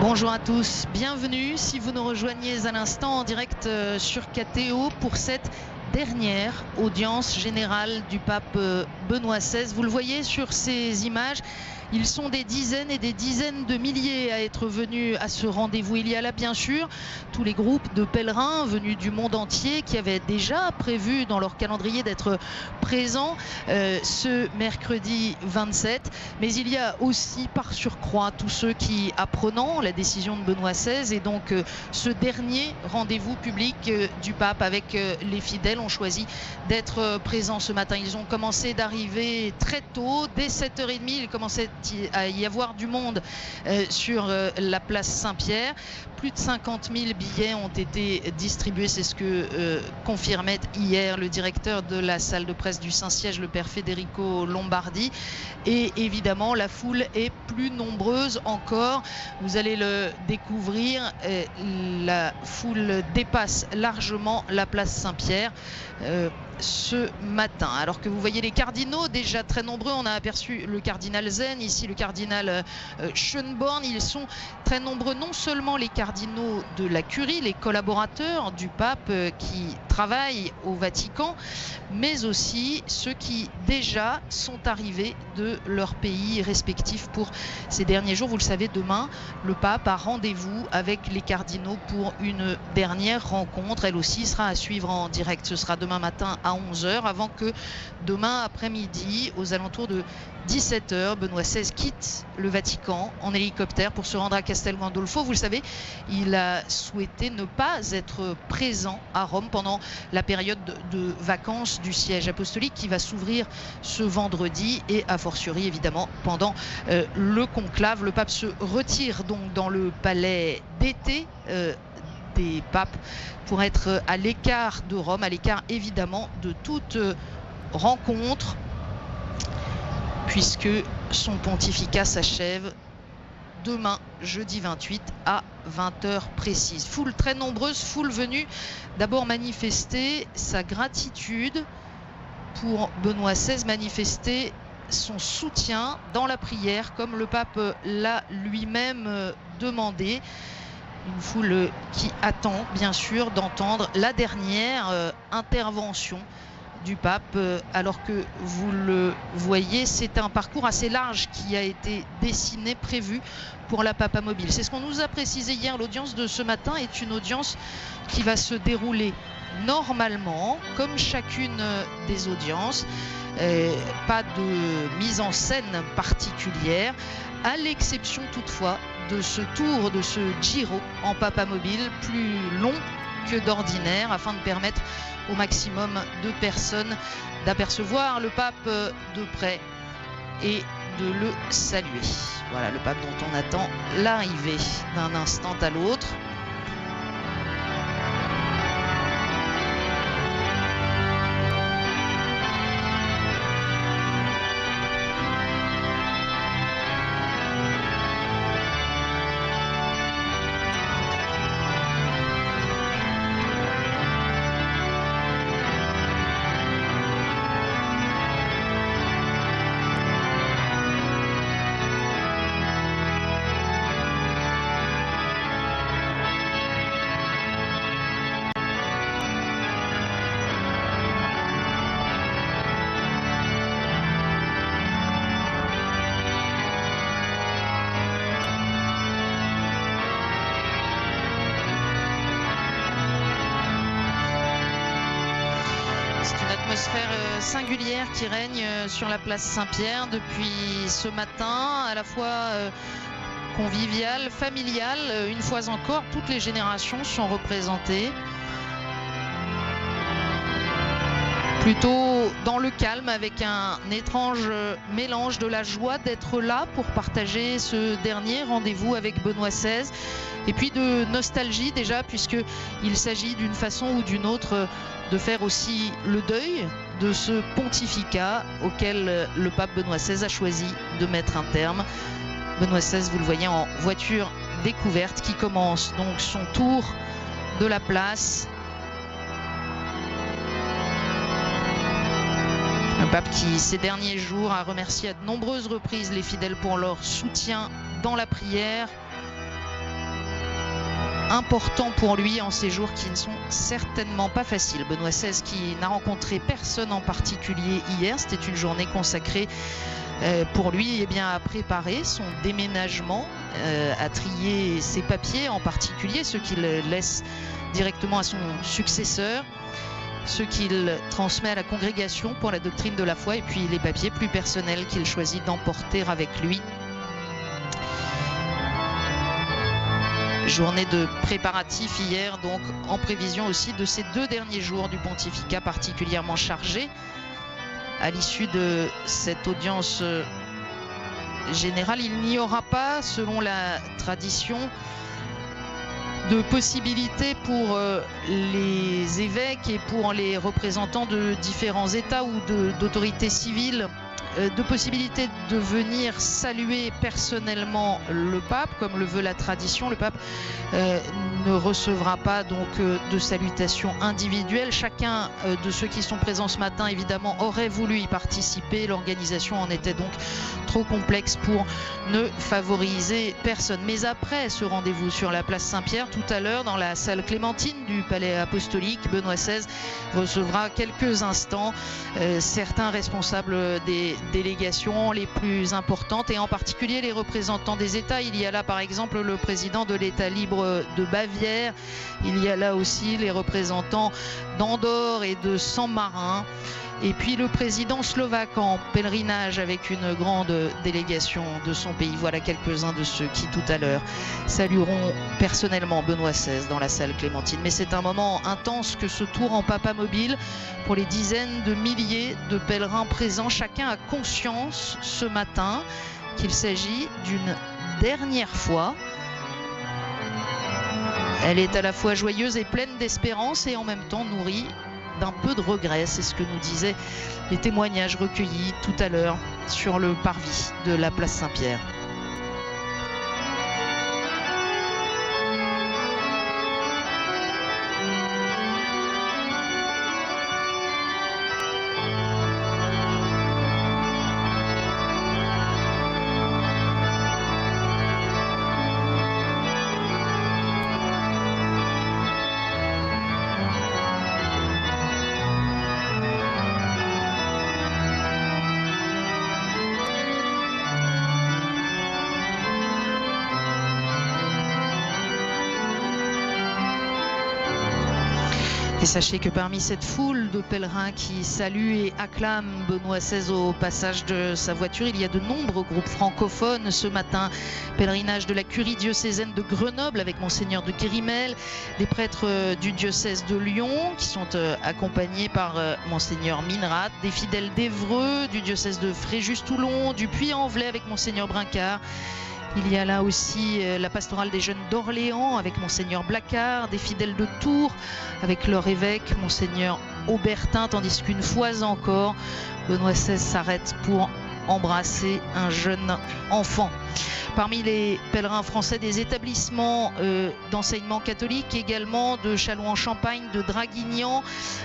Bonjour à tous, bienvenue si vous nous rejoignez à l'instant en direct sur KTO pour cette dernière audience générale du pape Benoît XVI. Vous le voyez sur ces images, ils sont des dizaines et des dizaines de milliers à être venus à ce rendez-vous. Il y a là bien sûr tous les groupes de pèlerins venus du monde entier qui avaient déjà prévu dans leur calendrier d'être présents ce mercredi 27. Mais il y a aussi par surcroît tous ceux qui, apprenant la décision de Benoît XVI et donc ce dernier rendez-vous public du pape avec les fidèles, ont choisi d'être présents ce matin. Ils ont commencé d'arriver très tôt, dès 7h30, il commençait à y avoir du monde sur la place Saint-Pierre. Plus de 50 000 billets ont été distribués, c'est ce que confirmait hier le directeur de la salle de presse du Saint-Siège, le père Federico Lombardi. Et évidemment, la foule est plus nombreuse encore. Vous allez le découvrir, la foule dépasse largement la place Saint-Pierre ce matin. Alors que vous voyez les cardinaux déjà très nombreux, on a aperçu le cardinal Zen, ici le cardinal Schönborn. Ils sont très nombreux, non seulement les cardinaux de la curie, les collaborateurs du pape qui travaillent au Vatican, mais aussi ceux qui déjà sont arrivés de leur pays respectif pour ces derniers jours. Vous le savez, demain, le pape a rendez-vous avec les cardinaux pour une dernière rencontre. Elle aussi sera à suivre en direct. Ce sera demain matin à 11h, avant que demain après-midi, aux alentours de 17h, Benoît XVI quitte le Vatican en hélicoptère pour se rendre à Castel Gandolfo. Vous le savez, il a souhaité ne pas être présent à Rome pendant la période de vacances du siège apostolique qui va s'ouvrir ce vendredi et a fortiori évidemment pendant le conclave. Le pape se retire donc dans le palais d'été des papes pour être à l'écart de Rome, à l'écart évidemment de toute rencontre, puisque son pontificat s'achève demain, jeudi 28 à 20h précise. Foule très nombreuse, foule venue d'abord manifester sa gratitude pour Benoît XVI, manifester son soutien dans la prière comme le pape l'a lui-même demandé. Une foule qui attend bien sûr d'entendre la dernière intervention du pape, alors que vous le voyez, c'est un parcours assez large qui a été dessiné, prévu pour la papamobile. C'est ce qu'on nous a précisé hier. L'audience de ce matin est une audience qui va se dérouler normalement, comme chacune des audiences. Pas de mise en scène particulière, à l'exception toutefois de ce tour, de ce Giro en papamobile plus long que d'ordinaire, afin de permettre au maximum de personnes d'apercevoir le pape de près et de le saluer. Voilà le pape dont on attend l'arrivée d'un instant à l'autre. Atmosphère singulière qui règne sur la place Saint-Pierre depuis ce matin, à la fois convivial, familial. Une fois encore, toutes les générations sont représentées. Plutôt dans le calme, avec un étrange mélange de la joie d'être là pour partager ce dernier rendez-vous avec Benoît XVI, et puis de nostalgie déjà, puisqu'il s'agit d'une façon ou d'une autre de faire aussi le deuil de ce pontificat auquel le pape Benoît XVI a choisi de mettre un terme. Benoît XVI, vous le voyez, en voiture découverte, qui commence donc son tour de la place. Un pape qui, ces derniers jours, a remercié à de nombreuses reprises les fidèles pour leur soutien dans la prière. important pour lui en ces jours qui ne sont certainement pas faciles. Benoît XVI qui n'a rencontré personne en particulier hier. C'était une journée consacrée pour lui à préparer son déménagement, à trier ses papiers, en particulier ceux qu'il laisse directement à son successeur, ceux qu'il transmet à la congrégation pour la doctrine de la foi, et puis les papiers plus personnels qu'il choisit d'emporter avec lui. Journée de préparatifs hier, donc en prévision aussi de ces 2 derniers jours du pontificat particulièrement chargés. À l'issue de cette audience générale, il n'y aura pas, selon la tradition, de possibilité pour les évêques et pour les représentants de différents États ou d'autorités civiles, de possibilité de venir saluer personnellement le pape, comme le veut la tradition. Le pape ne recevra pas donc de salutations individuelles. Chacun de ceux qui sont présents ce matin, évidemment, aurait voulu y participer. L'organisation en était donc trop complexe pour ne favoriser personne. Mais après ce rendez-vous sur la place Saint-Pierre, tout à l'heure, dans la salle Clémentine du Palais Apostolique, Benoît XVI recevra quelques instants certains responsables des délégations les plus importantes, et en particulier les représentants des États. Il y a là par exemple le président de l'État libre de Bavière, il y a là aussi les représentants d'Andorre et de San Marin, et puis le président slovaque en pèlerinage avec une grande délégation de son pays. Voilà quelques-uns de ceux qui tout à l'heure salueront personnellement Benoît XVI dans la salle Clémentine. Mais c'est un moment intense que ce tour en Papa Mobile pour les dizaines de milliers de pèlerins présents. Chacun a conscience ce matin qu'il s'agit d'une dernière fois. Elle est à la fois joyeuse et pleine d'espérance, et en même temps nourrie d'un peu de regret. C'est ce que nous disaient les témoignages recueillis tout à l'heure sur le parvis de la place Saint-Pierre. Et sachez que parmi cette foule de pèlerins qui saluent et acclament Benoît XVI au passage de sa voiture, il y a de nombreux groupes francophones ce matin. Pèlerinage de la curie diocésaine de Grenoble avec Monseigneur de Guérimel, des prêtres du diocèse de Lyon qui sont accompagnés par Monseigneur Minrat, des fidèles d'Évreux, du diocèse de Fréjus-Toulon, du Puy-en-Velay avec Monseigneur Brincard. Il y a là aussi la pastorale des jeunes d'Orléans avec Monseigneur Blacard, des fidèles de Tours avec leur évêque Monseigneur Aubertin, tandis qu'une fois encore, Benoît XVI s'arrête pour embrasser un jeune enfant. Parmi les pèlerins français des établissements d'enseignement catholique, également de Châlons-en-Champagne, de Draguignan,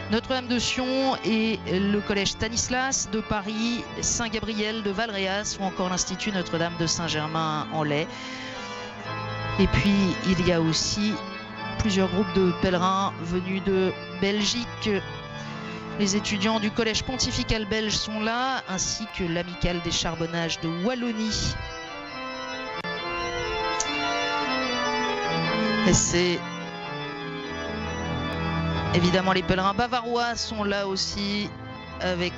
Notre-Dame-de-Sion et le collège Stanislas de Paris, Saint-Gabriel de Valréas ou encore l'Institut Notre-Dame de Saint-Germain-en-Laye. Et puis il y a aussi plusieurs groupes de pèlerins venus de Belgique. Les étudiants du collège pontifical belge sont là, ainsi que l'amicale des charbonnages de Wallonie. Et c'est évidemment les pèlerins bavarois sont là aussi avec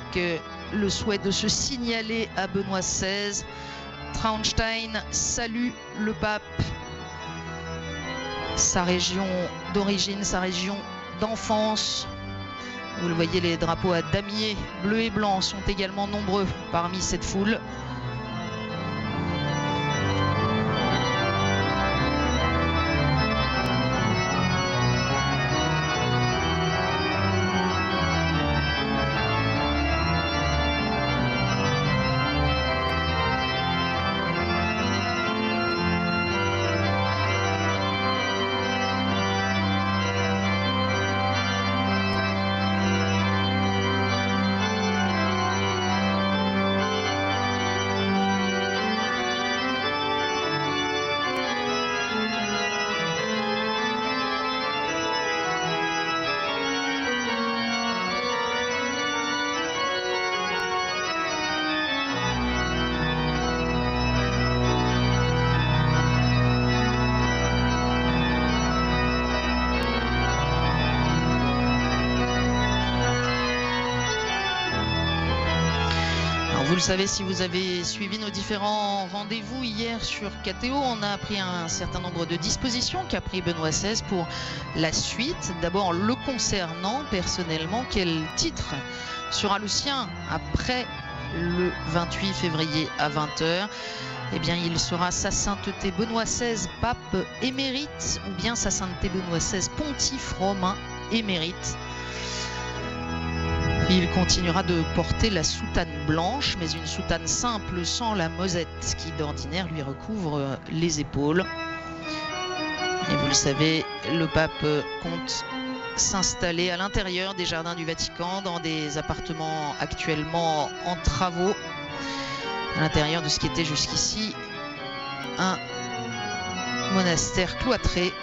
le souhait de se signaler à Benoît XVI. Traunstein salue le pape, sa région d'origine, sa région d'enfance. Vous le voyez, les drapeaux à damier bleu et blanc sont également nombreux parmi cette foule. Vous le savez, si vous avez suivi nos différents rendez-vous hier sur KTO, on a appris un certain nombre de dispositions qu'a pris Benoît XVI pour la suite. D'abord, le concernant personnellement, quel titre sera le sien après le 28 février à 20h? Eh bien, il sera Sa Sainteté Benoît XVI, pape émérite, ou bien Sa Sainteté Benoît XVI, pontife romain émérite. Il continuera de porter la soutane blanche, mais une soutane simple sans la mosette qui d'ordinaire lui recouvre les épaules. Et vous le savez, le pape compte s'installer à l'intérieur des jardins du Vatican, dans des appartements actuellement en travaux, à l'intérieur de ce qui était jusqu'ici un monastère cloîtré.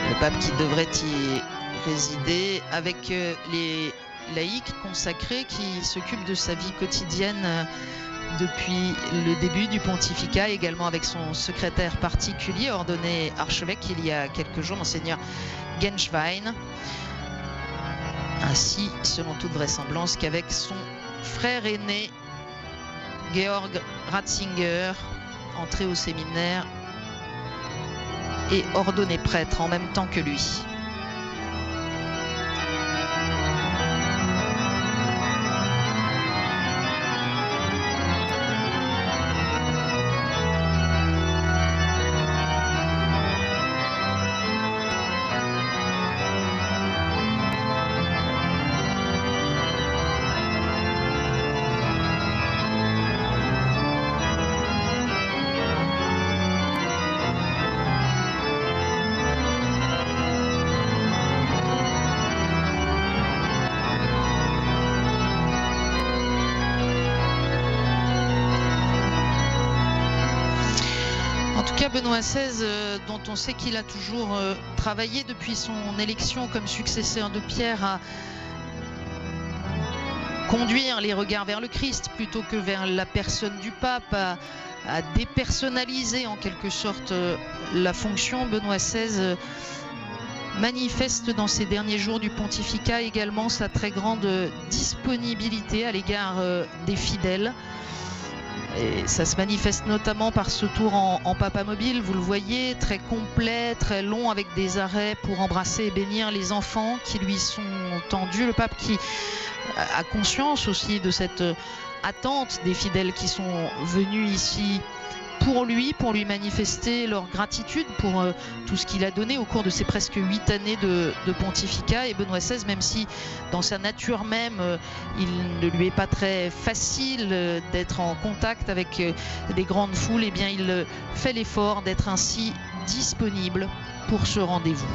Le pape qui devrait y résider avec les laïcs consacrés qui s'occupent de sa vie quotidienne depuis le début du pontificat, également avec son secrétaire particulier ordonné archevêque il y a quelques jours, monseigneur Genschwein, ainsi selon toute vraisemblance qu'avec son frère aîné Georg Ratzinger, entré au séminaire et ordonné prêtre en même temps que lui. Benoît XVI, dont on sait qu'il a toujours travaillé depuis son élection comme successeur de Pierre à conduire les regards vers le Christ plutôt que vers la personne du pape, à dépersonnaliser en quelque sorte la fonction. Benoît XVI manifeste dans ces derniers jours du pontificat également sa très grande disponibilité à l'égard des fidèles. Et ça se manifeste notamment par ce tour en papa mobile, vous le voyez, très complet, très long, avec des arrêts pour embrasser et bénir les enfants qui lui sont tendus. Le pape qui a conscience aussi de cette attente des fidèles qui sont venus ici pour lui manifester leur gratitude pour tout ce qu'il a donné au cours de ces presque 8 années de pontificat. Et Benoît XVI, même si dans sa nature même, il ne lui est pas très facile d'être en contact avec des grandes foules, eh bien il fait l'effort d'être ainsi disponible pour ce rendez-vous.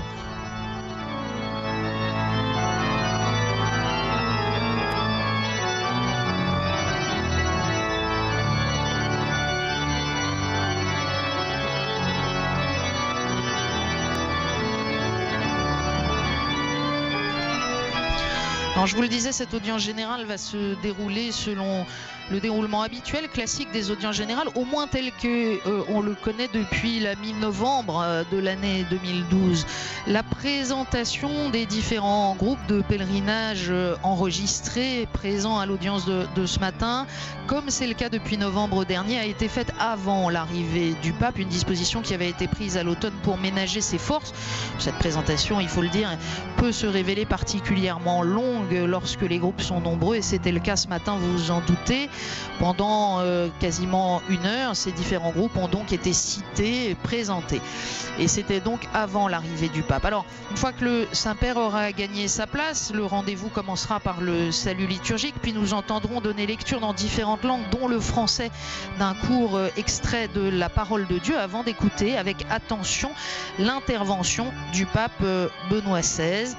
Alors, je vous le disais, cette audience générale va se dérouler selon le déroulement habituel, classique des audiences générales, au moins tel que on le connaît depuis la mi-novembre de l'année 2012. La présentation des différents groupes de pèlerinage enregistrés présents à l'audience de ce matin, comme c'est le cas depuis novembre dernier, a été faite avant l'arrivée du pape, une disposition qui avait été prise à l'automne pour ménager ses forces. Cette présentation, il faut le dire, peut se révéler particulièrement longue lorsque les groupes sont nombreux, et c'était le cas ce matin, vous vous en doutez. Pendant quasiment 1 heure, ces différents groupes ont donc été cités et présentés. Et c'était donc avant l'arrivée du pape. Alors, une fois que le Saint-Père aura gagné sa place, le rendez-vous commencera par le salut liturgique, puis nous entendrons donner lecture dans différentes langues, dont le français, d'un court extrait de la parole de Dieu, avant d'écouter avec attention l'intervention du pape Benoît XVI,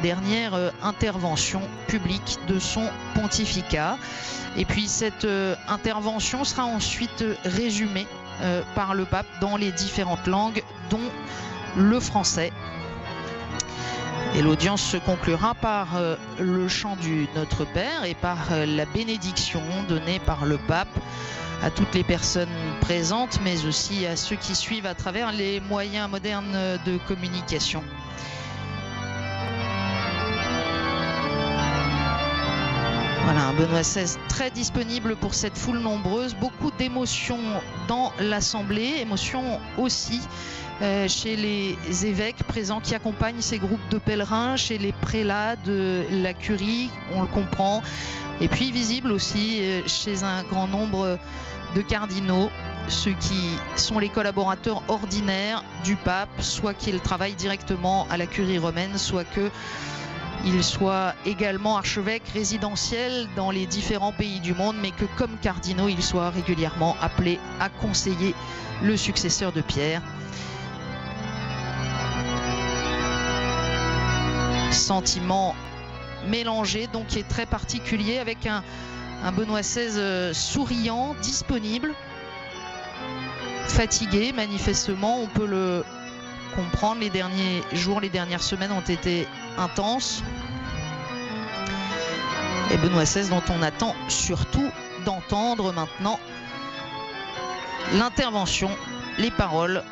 dernière intervention publique de son pontificat. Et puis cette intervention sera ensuite résumée par le pape dans les différentes langues, dont le français. Et l'audience se conclura par le chant du Notre Père et par la bénédiction donnée par le pape à toutes les personnes présentes, mais aussi à ceux qui suivent à travers les moyens modernes de communication. Voilà, un Benoît XVI très disponible pour cette foule nombreuse. Beaucoup d'émotions dans l'Assemblée, émotions aussi chez les évêques présents qui accompagnent ces groupes de pèlerins, chez les prélats de la curie, on le comprend. Et puis visible aussi chez un grand nombre de cardinaux, ceux qui sont les collaborateurs ordinaires du pape, soit qu'ils travaillent directement à la curie romaine, soit qu'ils soient également archevêques résidentiels dans les différents pays du monde, mais que comme cardinaux, ils soient régulièrement appelés à conseiller le successeur de Pierre. Sentiment mélangé, donc qui est très particulier, avec un Benoît XVI souriant, disponible, fatigué manifestement, on peut le comprendre. Les derniers jours, les dernières semaines ont été intenses. Et Benoît XVI dont on attend surtout d'entendre maintenant l'intervention, les paroles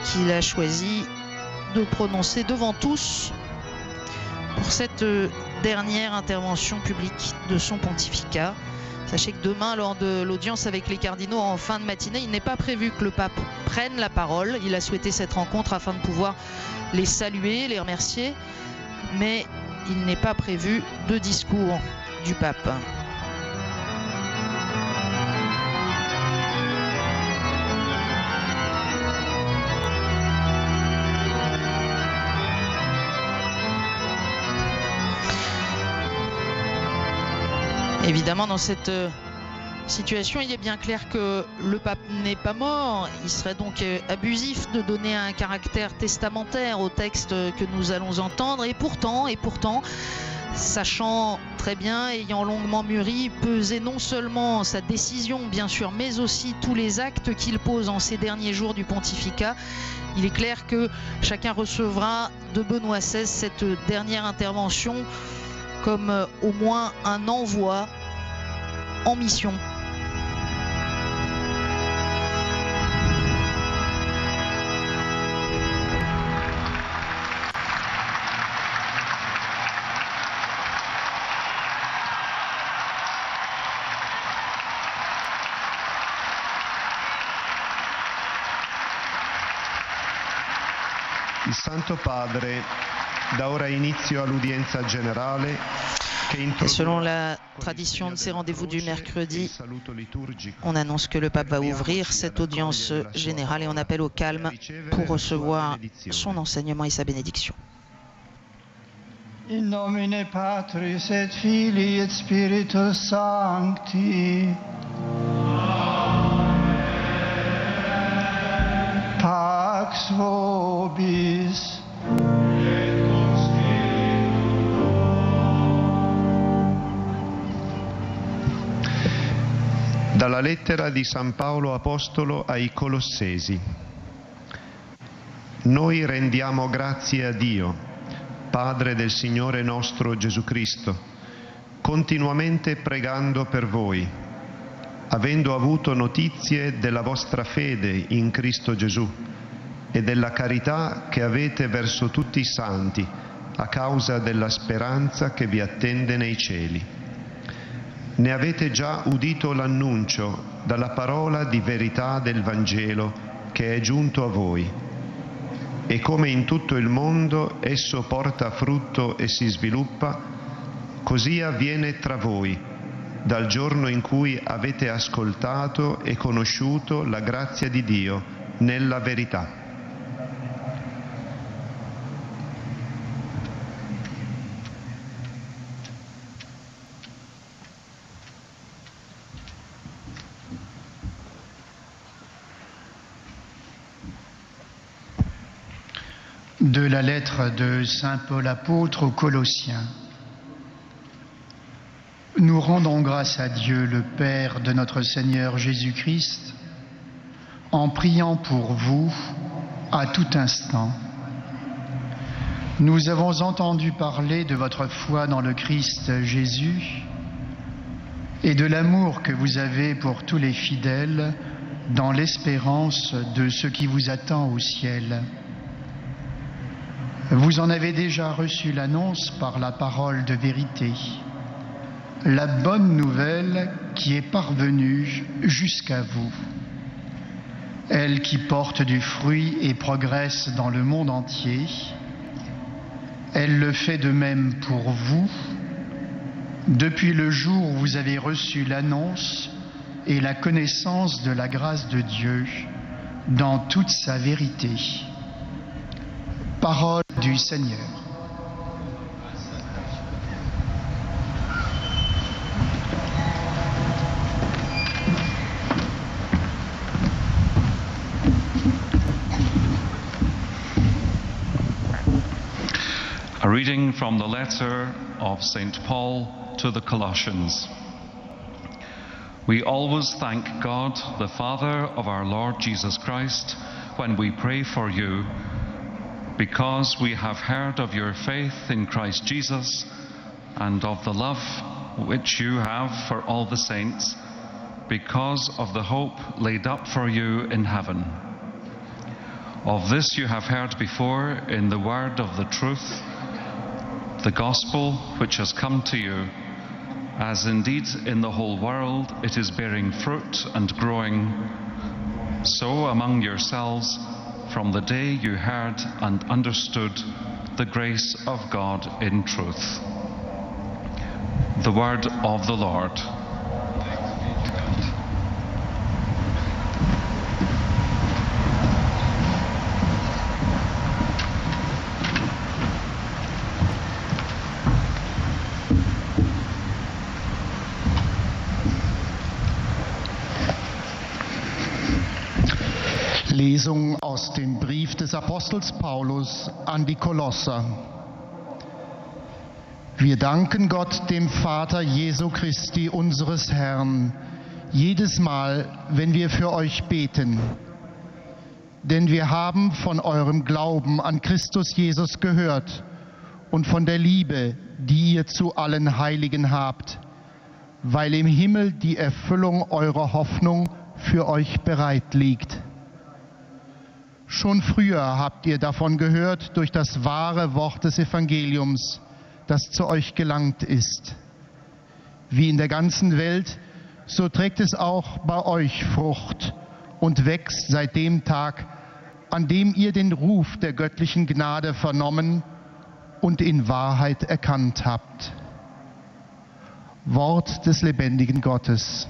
qu'il a choisi de prononcer devant tous pour cette dernière intervention publique de son pontificat. Sachez que demain, lors de l'audience avec les cardinaux en fin de matinée, il n'est pas prévu que le pape prenne la parole. Il a souhaité cette rencontre afin de pouvoir les saluer, les remercier, mais il n'est pas prévu de discours du pape. Évidemment, dans cette situation, il est bien clair que le pape n'est pas mort. Il serait donc abusif de donner un caractère testamentaire au texte que nous allons entendre. Et pourtant, sachant très bien, ayant longuement mûri, peser non seulement sa décision, bien sûr, mais aussi tous les actes qu'il pose en ces derniers jours du pontificat, il est clair que chacun recevra de Benoît XVI cette dernière intervention comme au moins un envoi en mission. Il Santo Padre dà ora inizio all'udienza generale. Et selon la tradition de ces rendez-vous du mercredi, on annonce que le pape va ouvrir cette audience générale et on appelle au calme pour recevoir son enseignement et sa bénédiction. In nomine Patris et Filii et Spiritus Sancti. Pax vobis. Dalla lettera di San Paolo Apostolo ai Colossesi. Noi rendiamo grazie a Dio, Padre del Signore nostro Gesù Cristo, continuamente pregando per voi, avendo avuto notizie della vostra fede in Cristo Gesù e della carità che avete verso tutti i santi, a causa della speranza che vi attende nei cieli. Ne avete già udito l'annuncio dalla parola di verità del Vangelo che è giunto a voi, e come in tutto il mondo esso porta frutto e si sviluppa, così avviene tra voi, dal giorno in cui avete ascoltato e conosciuto la grazia di Dio nella verità. De la lettre de Saint Paul apôtre aux Colossiens. Nous rendons grâce à Dieu, le Père de notre Seigneur Jésus-Christ, en priant pour vous à tout instant. Nous avons entendu parler de votre foi dans le Christ Jésus et de l'amour que vous avez pour tous les fidèles dans l'espérance de ce qui vous attend au ciel. Vous en avez déjà reçu l'annonce par la parole de vérité. la bonne nouvelle qui est parvenue jusqu'à vous. Elle qui porte du fruit et progresse dans le monde entier, elle le fait de même pour vous, depuis le jour où vous avez reçu l'annonce et la connaissance de la grâce de Dieu dans toute sa vérité. Parole du Seigneur. A reading from the letter of St. Paul to the Colossians. We always thank God, the Father of our Lord Jesus Christ, when we pray for you, because we have heard of your faith in Christ Jesus and of the love which you have for all the saints, because of the hope laid up for you in heaven. Of this you have heard before in the word of the truth, the gospel which has come to you, as indeed in the whole world it is bearing fruit and growing, so among yourselves from the day you heard and understood the grace of God in truth. The word of the Lord. Lesung aus dem Brief des Apostels Paulus an die Kolosser. Wir danken Gott, dem Vater Jesu Christi, unseres Herrn, jedes Mal, wenn wir für euch beten. Denn wir haben von eurem Glauben an Christus Jesus gehört und von der Liebe, die ihr zu allen Heiligen habt, weil im Himmel die Erfüllung eurer Hoffnung für euch bereit liegt. Schon früher habt ihr davon gehört durch das wahre Wort des Evangeliums, das zu euch gelangt ist. Wie in der ganzen Welt, so trägt es auch bei euch Frucht und wächst seit dem Tag, an dem ihr den Ruf der göttlichen Gnade vernommen und in Wahrheit erkannt habt. Wort des lebendigen Gottes.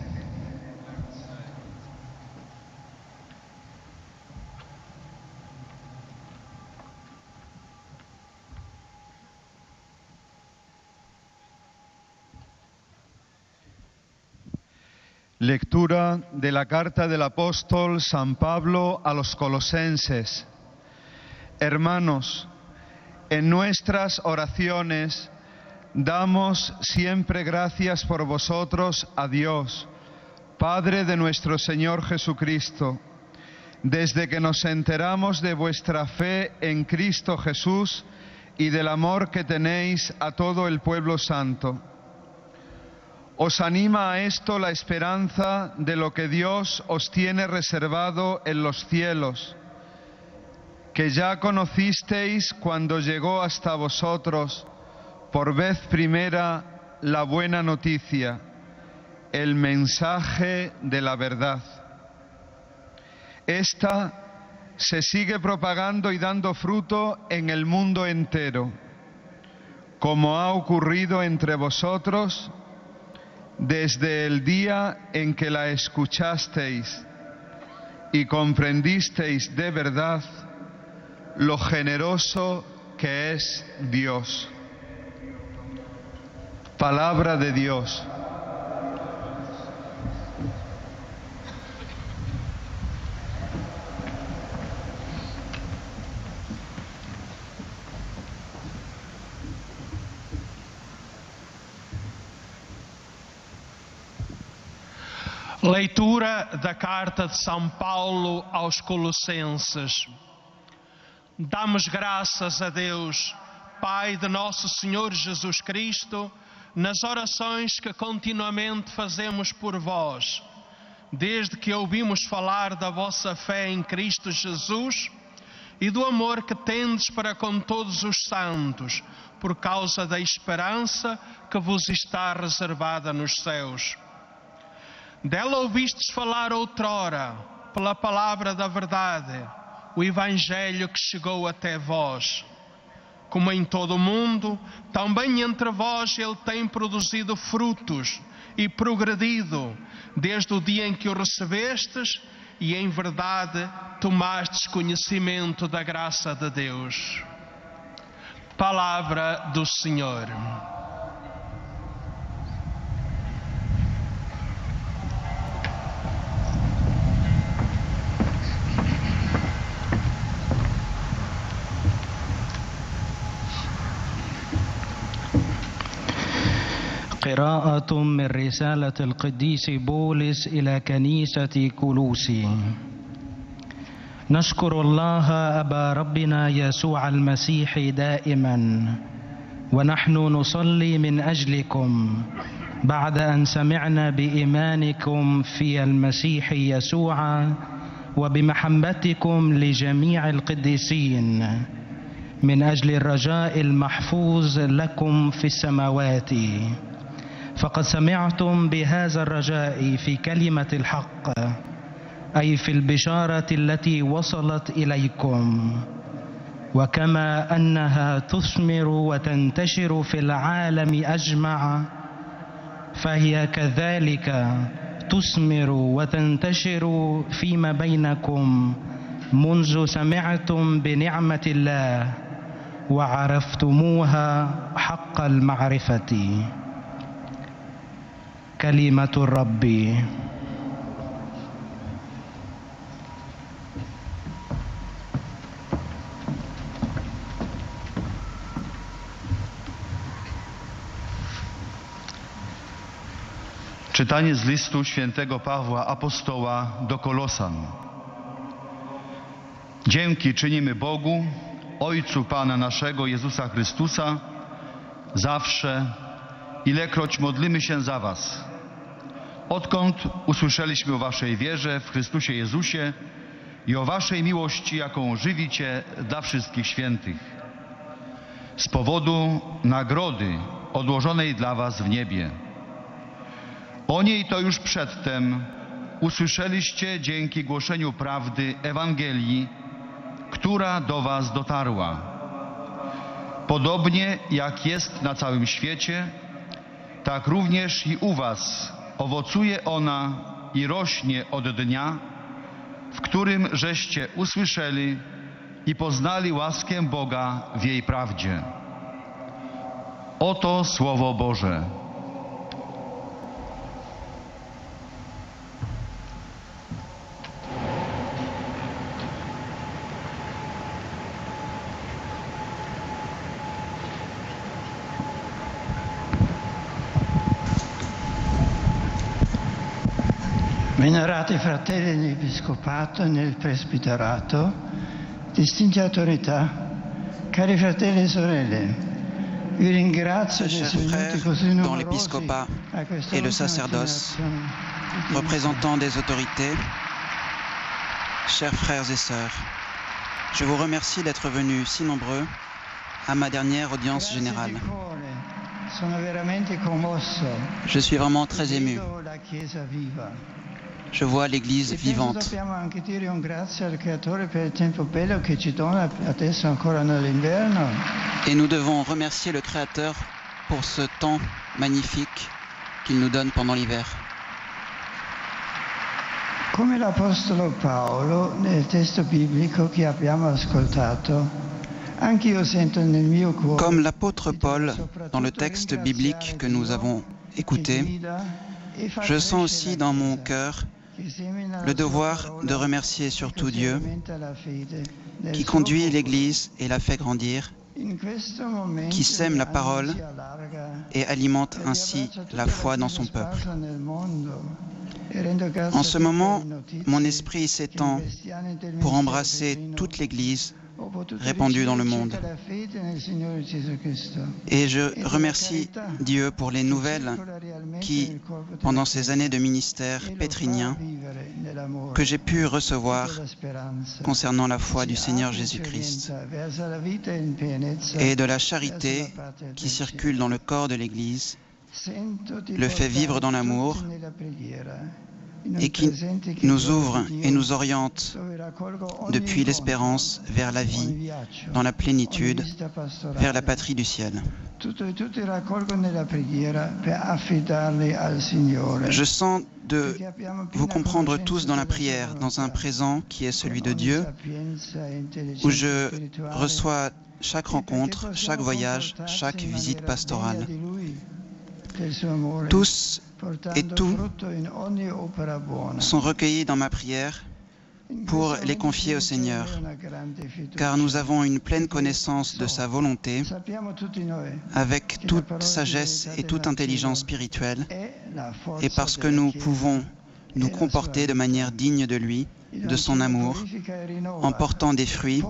Lectura de la carta del apóstol San Pablo a los colosenses. Hermanos, en nuestras oraciones damos siempre gracias por vosotros a Dios, Padre de nuestro Señor Jesucristo, desde que nos enteramos de vuestra fe en Cristo Jesús y del amor que tenéis a todo el pueblo santo. Os anima a esto la esperanza de lo que Dios os tiene reservado en los cielos, que ya conocisteis cuando llegó hasta vosotros por vez primera la buena noticia, el mensaje de la verdad. Esta se sigue propagando y dando fruto en el mundo entero, como ha ocurrido entre vosotros desde el día en que la escuchasteis y comprendisteis de verdad lo generoso que es Dios. Palabra de Dios. Leitura da carta de São Paulo aos Colossenses. Damos graças a Deus, Pai de nosso Senhor Jesus Cristo, nas orações que continuamente fazemos por vós, desde que ouvimos falar da vossa fé em Cristo Jesus e do amor que tendes para com todos os santos, por causa da esperança que vos está reservada nos céus. Dela ouvistes falar outrora, pela palavra da verdade, o Evangelho que chegou até vós. Como em todo o mundo, também entre vós ele tem produzido frutos e progredido, desde o dia em que o recebestes e em verdade tomastes conhecimento da graça de Deus. Palavra do Senhor. قراءة من رسالة القديس بولس إلى كنيسة كولوسي. نشكر الله أبا ربنا يسوع المسيح دائما ونحن نصلي من أجلكم بعد أن سمعنا بإيمانكم في المسيح يسوع وبمحبتكم لجميع القديسين من أجل الرجاء المحفوظ لكم في السماوات. فقد سمعتم بهذا الرجاء في كلمة الحق، أي في البشارة التي وصلت إليكم، وكما أنها تثمر وتنتشر في العالم أجمع، فهي كذلك تثمر وتنتشر فيما بينكم منذ سمعتم بنعمة الله وعرفتموها حق المعرفة. كلمة الرب. Czytanie z listu świętego Pawła Apostoła do Kolosan. Dzięki czynimy Bogu, Ojcu Pana naszego Jezusa Chrystusa, zawsze, ilekroć modlimy się za was. Odkąd usłyszeliśmy o waszej wierze w Chrystusie Jezusie i o waszej miłości, jaką żywicie dla wszystkich świętych. Z powodu nagrody odłożonej dla was w niebie. O niej to już przedtem usłyszeliście dzięki głoszeniu prawdy Ewangelii, która do was dotarła. Podobnie jak jest na całym świecie, tak również i u was owocuje ona i rośnie od dnia, w którym żeście usłyszeli i poznali łaskę Boga w jej prawdzie. Oto Słowo Boże. Venerati fratelli nell'Episcopato e nel Presbiterato, distinti autorità, cari fratelli e sorelle, vi ringrazio di essere venuti così dans numerosi l'épiscopat a questa et le ultima sacerdoce, generazione. représentants des autorités, chers frères et sœurs, je vous remercie d'être venus si nombreux à ma dernière audience Grazie générale. di cuore, sono veramente commosso. Je suis vraiment très ému. Vedo la Chiesa viva. Je vois l'Église E penso vivante. dobbiamo anche dire un grazie al Creatore per il tempo bello che ci dona adesso ancora nell'inverno. Et nous devons remercier le Créateur pour ce temps magnifique qu'il nous donne pendant l'hiver. Come l'Apostolo Paolo nel testo biblico che abbiamo ascoltato, anch'io sento nel mio cuore. Comme l'apôtre Paul dans le texte biblique que nous avons écouté, je sens aussi dans mon cœur le devoir de remercier surtout Dieu qui conduit l'Église et la fait grandir, qui sème la parole et alimente ainsi la foi dans son peuple. En ce moment, mon esprit s'étend pour embrasser toute l'Église répandue dans le monde. Et je remercie Dieu pour les nouvelles qui, pendant ces années de ministère pétrinien, que j'ai pu recevoir concernant la foi du Seigneur Jésus-Christ et de la charité qui circule dans le corps de l'Église, le fait vivre dans l'amour et qui nous ouvre et nous oriente depuis l'espérance vers la vie, dans la plénitude, vers la patrie du ciel. Je sens de vous comprendre tous dans la prière, dans un présent qui est celui de Dieu, où je reçois chaque rencontre, chaque voyage, chaque visite pastorale. Tous et tout sont recueillis dans ma prière pour les confier au Seigneur, car nous avons une pleine connaissance de sa volonté, avec toute sagesse et toute intelligence spirituelle, et parce que nous pouvons nous comporter de manière digne de lui, de son amour, en portant des fruits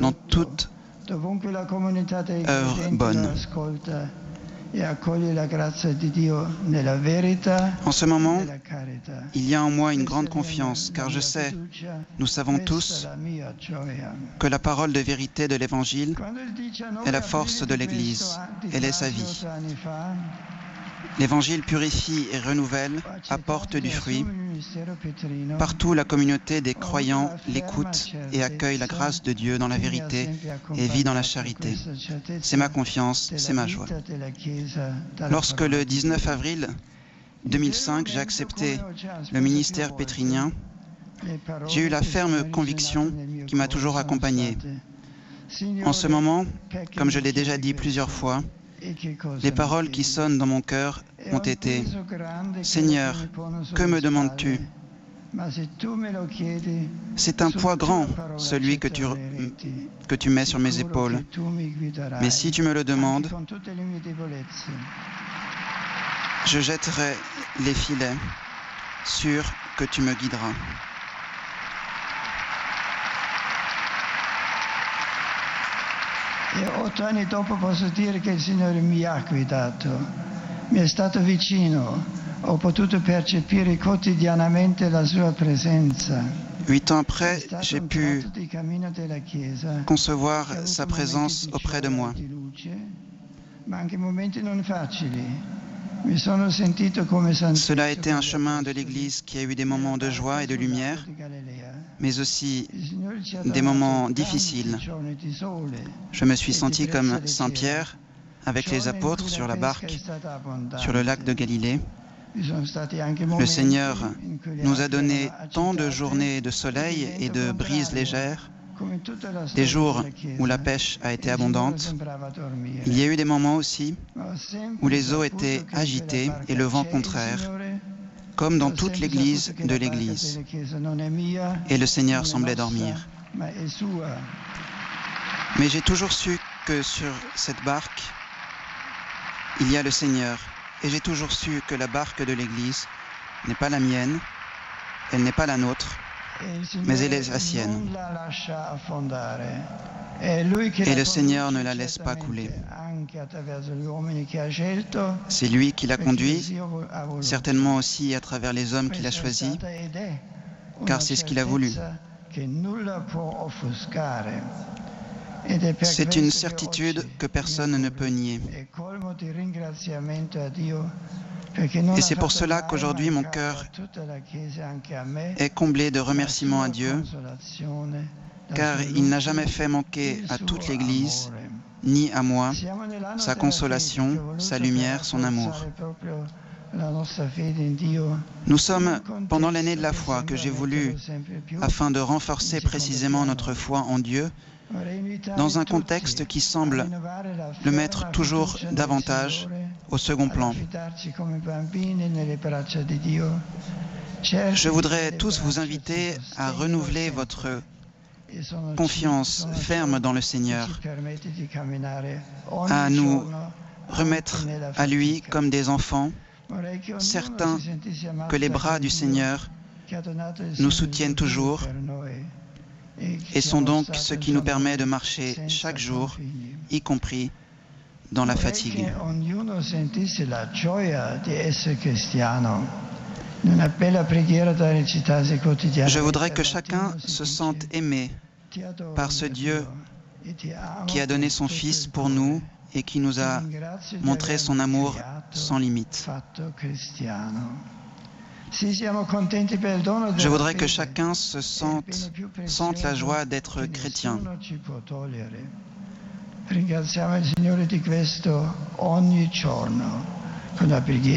dans toute œuvre bonne. En ce moment, il y a en moi une grande confiance, car je sais, nous savons tous, que la parole de vérité de l'Évangile est la force de l'Église, elle est sa vie. L'Évangile purifie et renouvelle, apporte du fruit. Partout, la communauté des croyants l'écoute et accueille la grâce de Dieu dans la vérité et vit dans la charité. C'est ma confiance, c'est ma joie. Lorsque le 19 avril 2005, j'ai accepté le ministère pétrinien, j'ai eu la ferme conviction qui m'a toujours accompagné. En ce moment, comme je l'ai déjà dit plusieurs fois, les paroles qui sonnent dans mon cœur ont été « Seigneur, que me demandes-tu ? C'est un poids grand, celui que tu mets sur mes épaules. Mais si tu me le demandes, je jetterai les filets, sûr que tu me guideras. » E 8 anni dopo posso dire che il Signore mi ha guidato, mi è stato vicino, ho potuto percepire quotidianamente la sua presenza. 8 ans après, j'ai pu concevoir sa présence auprès de moi. Cela a été un chemin de l'Église qui a eu des moments de joie et de lumière, mais aussi des moments difficiles. Je me suis senti comme Saint Pierre avec les apôtres sur la barque sur le lac de Galilée. Le Seigneur nous a donné tant de journées de soleil et de brises légères, des jours où la pêche a été abondante. Il y a eu des moments aussi où les eaux étaient agitées et le vent contraire, comme dans toute l'église de l'Église. Et le Seigneur semblait dormir. Mais j'ai toujours su que sur cette barque, il y a le Seigneur. Et j'ai toujours su que la barque de l'Église n'est pas la mienne, elle n'est pas la nôtre, mais elle est la sienne. Et le Seigneur ne la laisse pas couler. C'est lui qui l'a conduit, certainement aussi à travers les hommes qu'il a choisis, car c'est ce qu'il a voulu. C'est une certitude que personne ne peut nier. Et c'est pour cela qu'aujourd'hui mon cœur est comblé de remerciements à Dieu, car il n'a jamais fait manquer à toute l'Église, ni à moi, sa consolation, sa lumière, son amour. Nous sommes pendant l'année de la foi que j'ai voulu, afin de renforcer précisément notre foi en Dieu, dans un contexte qui semble le mettre toujours davantage au second plan. Je voudrais tous vous inviter à renouveler votre confiance ferme dans le Seigneur, à nous remettre à lui comme des enfants, certains que les bras du Seigneur nous soutiennent toujours et sont donc ce qui nous permet de marcher chaque jour, y compris dans la fatigue. Je voudrais que chacun se sente aimé par ce Dieu qui a donné son Fils pour nous et qui nous a montré son amour sans limite. Je voudrais que chacun se sente la joie d'être chrétien.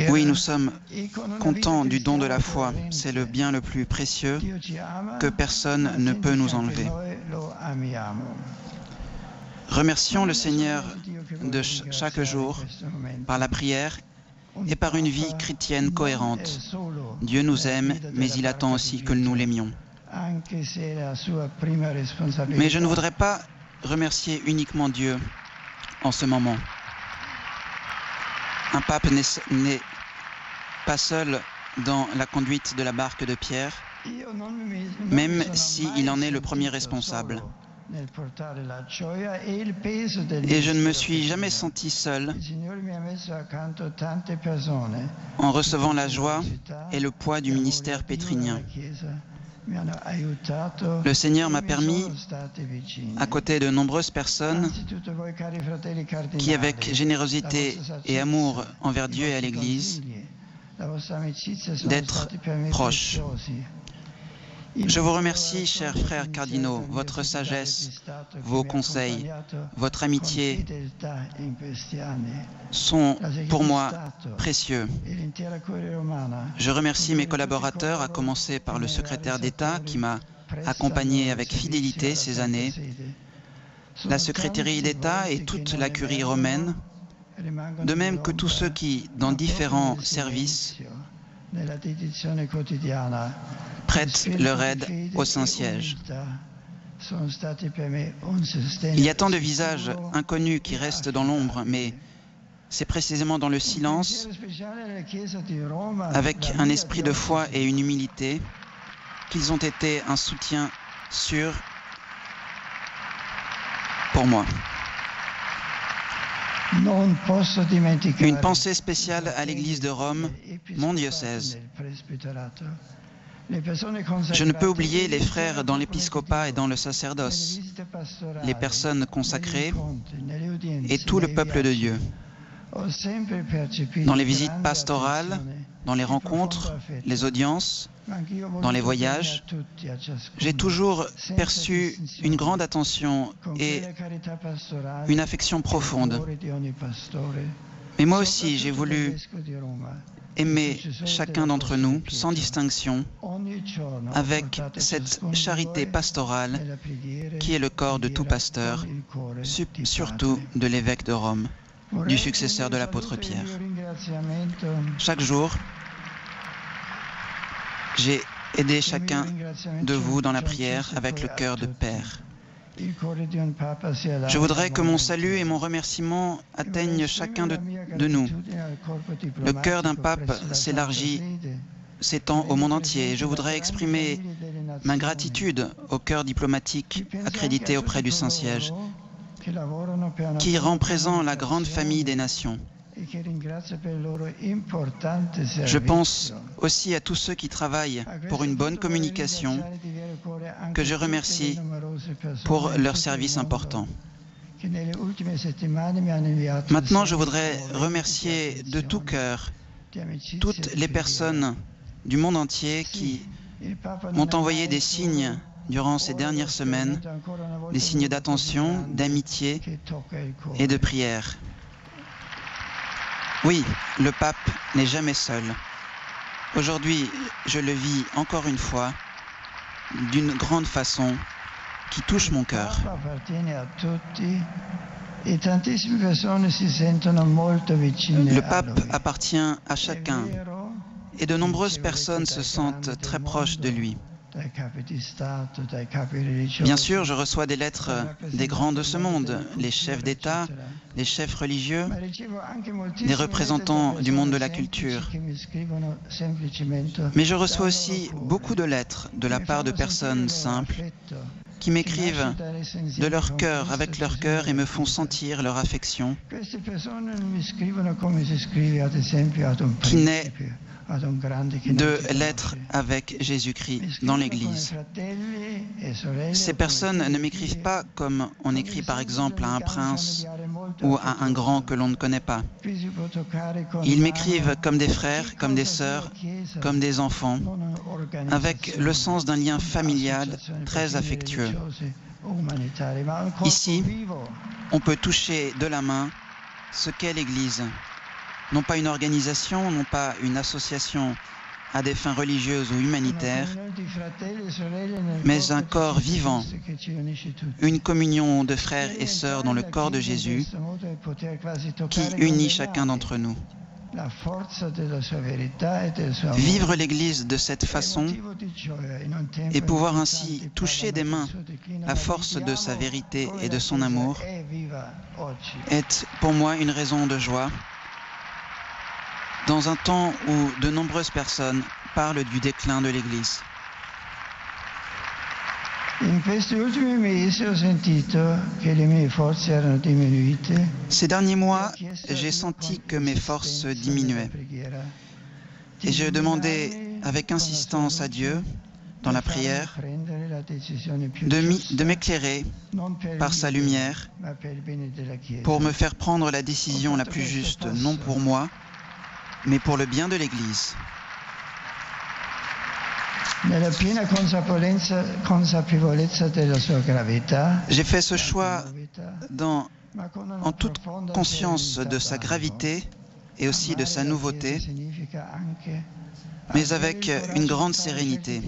Oui, nous sommes contents du don de la foi. C'est le bien le plus précieux que personne ne peut nous enlever. Remercions le Seigneur de chaque jour par la prière et par une vie chrétienne cohérente. Dieu nous aime, mais il attend aussi que nous l'aimions. Mais je ne voudrais pas remercier uniquement Dieu en ce moment. Un pape n'est pas seul dans la conduite de la barque de Pierre, même s'il en est le premier responsable. Et je ne me suis jamais senti seul en recevant la joie et le poids du ministère pétrinien. Le Seigneur m'a permis, à côté de nombreuses personnes qui, avec générosité et amour envers Dieu et à l'Église, d'être proches. Je vous remercie, chers frères cardinaux, votre sagesse, vos conseils, votre amitié sont pour moi précieux. Je remercie mes collaborateurs, à commencer par le secrétaire d'État qui m'a accompagné avec fidélité ces années, la secrétaire d'État et toute la curie romaine, de même que tous ceux qui, dans différents services, prêtent leur aide au Saint-Siège. Il y a tant de visages inconnus qui restent dans l'ombre, mais c'est précisément dans le silence, avec un esprit de foi et une humilité, qu'ils ont été un soutien sûr pour moi. Une pensée spéciale à l'Église de Rome, mon diocèse. Je ne peux oublier les frères dans l'épiscopat et dans le sacerdoce, les personnes consacrées et tout le peuple de Dieu. Dans les visites pastorales, dans les rencontres, les audiences, dans les voyages, j'ai toujours perçu une grande attention et une affection profonde. Mais moi aussi, j'ai voulu aimer chacun d'entre nous, sans distinction, avec cette charité pastorale qui est le corps de tout pasteur, surtout de l'évêque de Rome, du successeur de l'apôtre Pierre. Chaque jour, j'ai aidé chacun de vous dans la prière avec le cœur de Père. Je voudrais que mon salut et mon remerciement atteignent chacun de nous. Le cœur d'un pape s'étend au monde entier. Je voudrais exprimer ma gratitude au cœur diplomatique accrédité auprès du Saint-Siège, qui rend présent la grande famille des nations. Je pense aussi à tous ceux qui travaillent pour une bonne communication, que je remercie pour leur service important. Maintenant, je voudrais remercier de tout cœur toutes les personnes du monde entier qui m'ont envoyé des signes durant ces dernières semaines, des signes d'attention, d'amitié et de prière. Oui, le pape n'est jamais seul. Aujourd'hui, je le vis encore une fois d'une grande façon qui touche mon cœur. Le pape appartient à chacun et de nombreuses personnes se sentent très proches de lui. Bien sûr, je reçois des lettres des grands de ce monde, les chefs d'État, les chefs religieux, des représentants du monde de la culture. Mais je reçois aussi beaucoup de lettres de la part de personnes simples qui m'écrivent de leur cœur, avec leur cœur, et me font sentir leur affection, qui naît de l'être avec Jésus-Christ dans l'Église. Ces personnes ne m'écrivent pas comme on écrit par exemple à un prince ou à un grand que l'on ne connaît pas. Ils m'écrivent comme des frères, comme des sœurs, comme des enfants, avec le sens d'un lien familial très affectueux. Ici, on peut toucher de la main ce qu'est l'Église. Non pas une organisation, non pas une association à des fins religieuses ou humanitaires, mais un corps vivant, une communion de frères et sœurs dans le corps de Jésus qui unit chacun d'entre nous. Vivre l'Église de cette façon et pouvoir ainsi toucher des mains la force de sa vérité et de son amour est pour moi une raison de joie dans un temps où de nombreuses personnes parlent du déclin de l'Église. Ces derniers mois, j'ai senti que mes forces diminuaient. Et je demandais avec insistance à Dieu, dans la prière, de m'éclairer par sa lumière pour me faire prendre la décision la plus juste, non pour moi, mais pour le bien de l'Église. J'ai fait ce choix en toute conscience de sa gravité et aussi de sa nouveauté, mais avec une grande sérénité.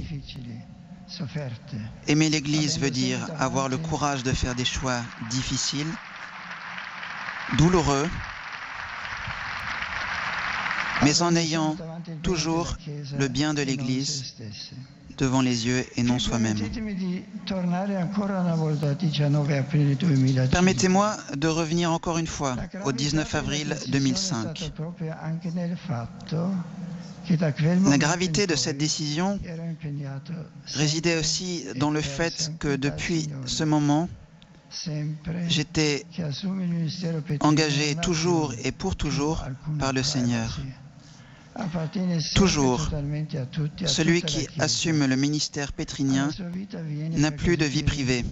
Aimer l'Église veut dire avoir le courage de faire des choix difficiles, douloureux, mais en ayant toujours le bien de l'Église devant les yeux et non soi-même. Permettez-moi de revenir encore une fois au 19 avril 2005. La gravité de cette décision résidait aussi dans le fait que depuis ce moment, j'étais engagé toujours et pour toujours par le Seigneur. Toujours, celui qui assume le ministère pétrinien n'a plus de vie privée.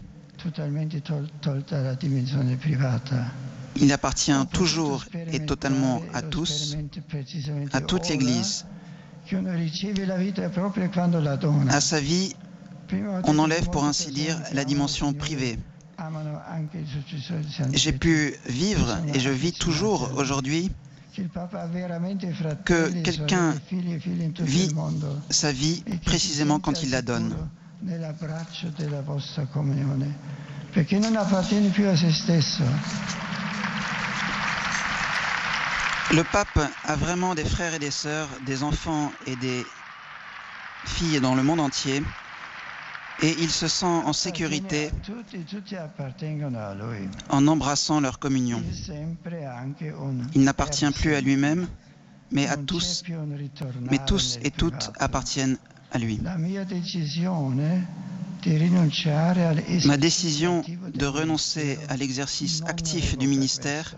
Il appartient toujours et totalement à tous, à toute l'Église. À sa vie, on enlève pour ainsi dire la dimension privée. J'ai pu vivre, et je vis toujours aujourd'hui, que quelqu'un vit sa vie précisément quand il la donne. Le pape a vraiment des frères et des sœurs, des enfants et des filles dans le monde entier, et il se sent en sécurité en embrassant leur communion. Il n'appartient plus à lui-même, mais à tous, mais tous et toutes appartiennent à lui. Ma décision de renoncer à l'exercice actif du ministère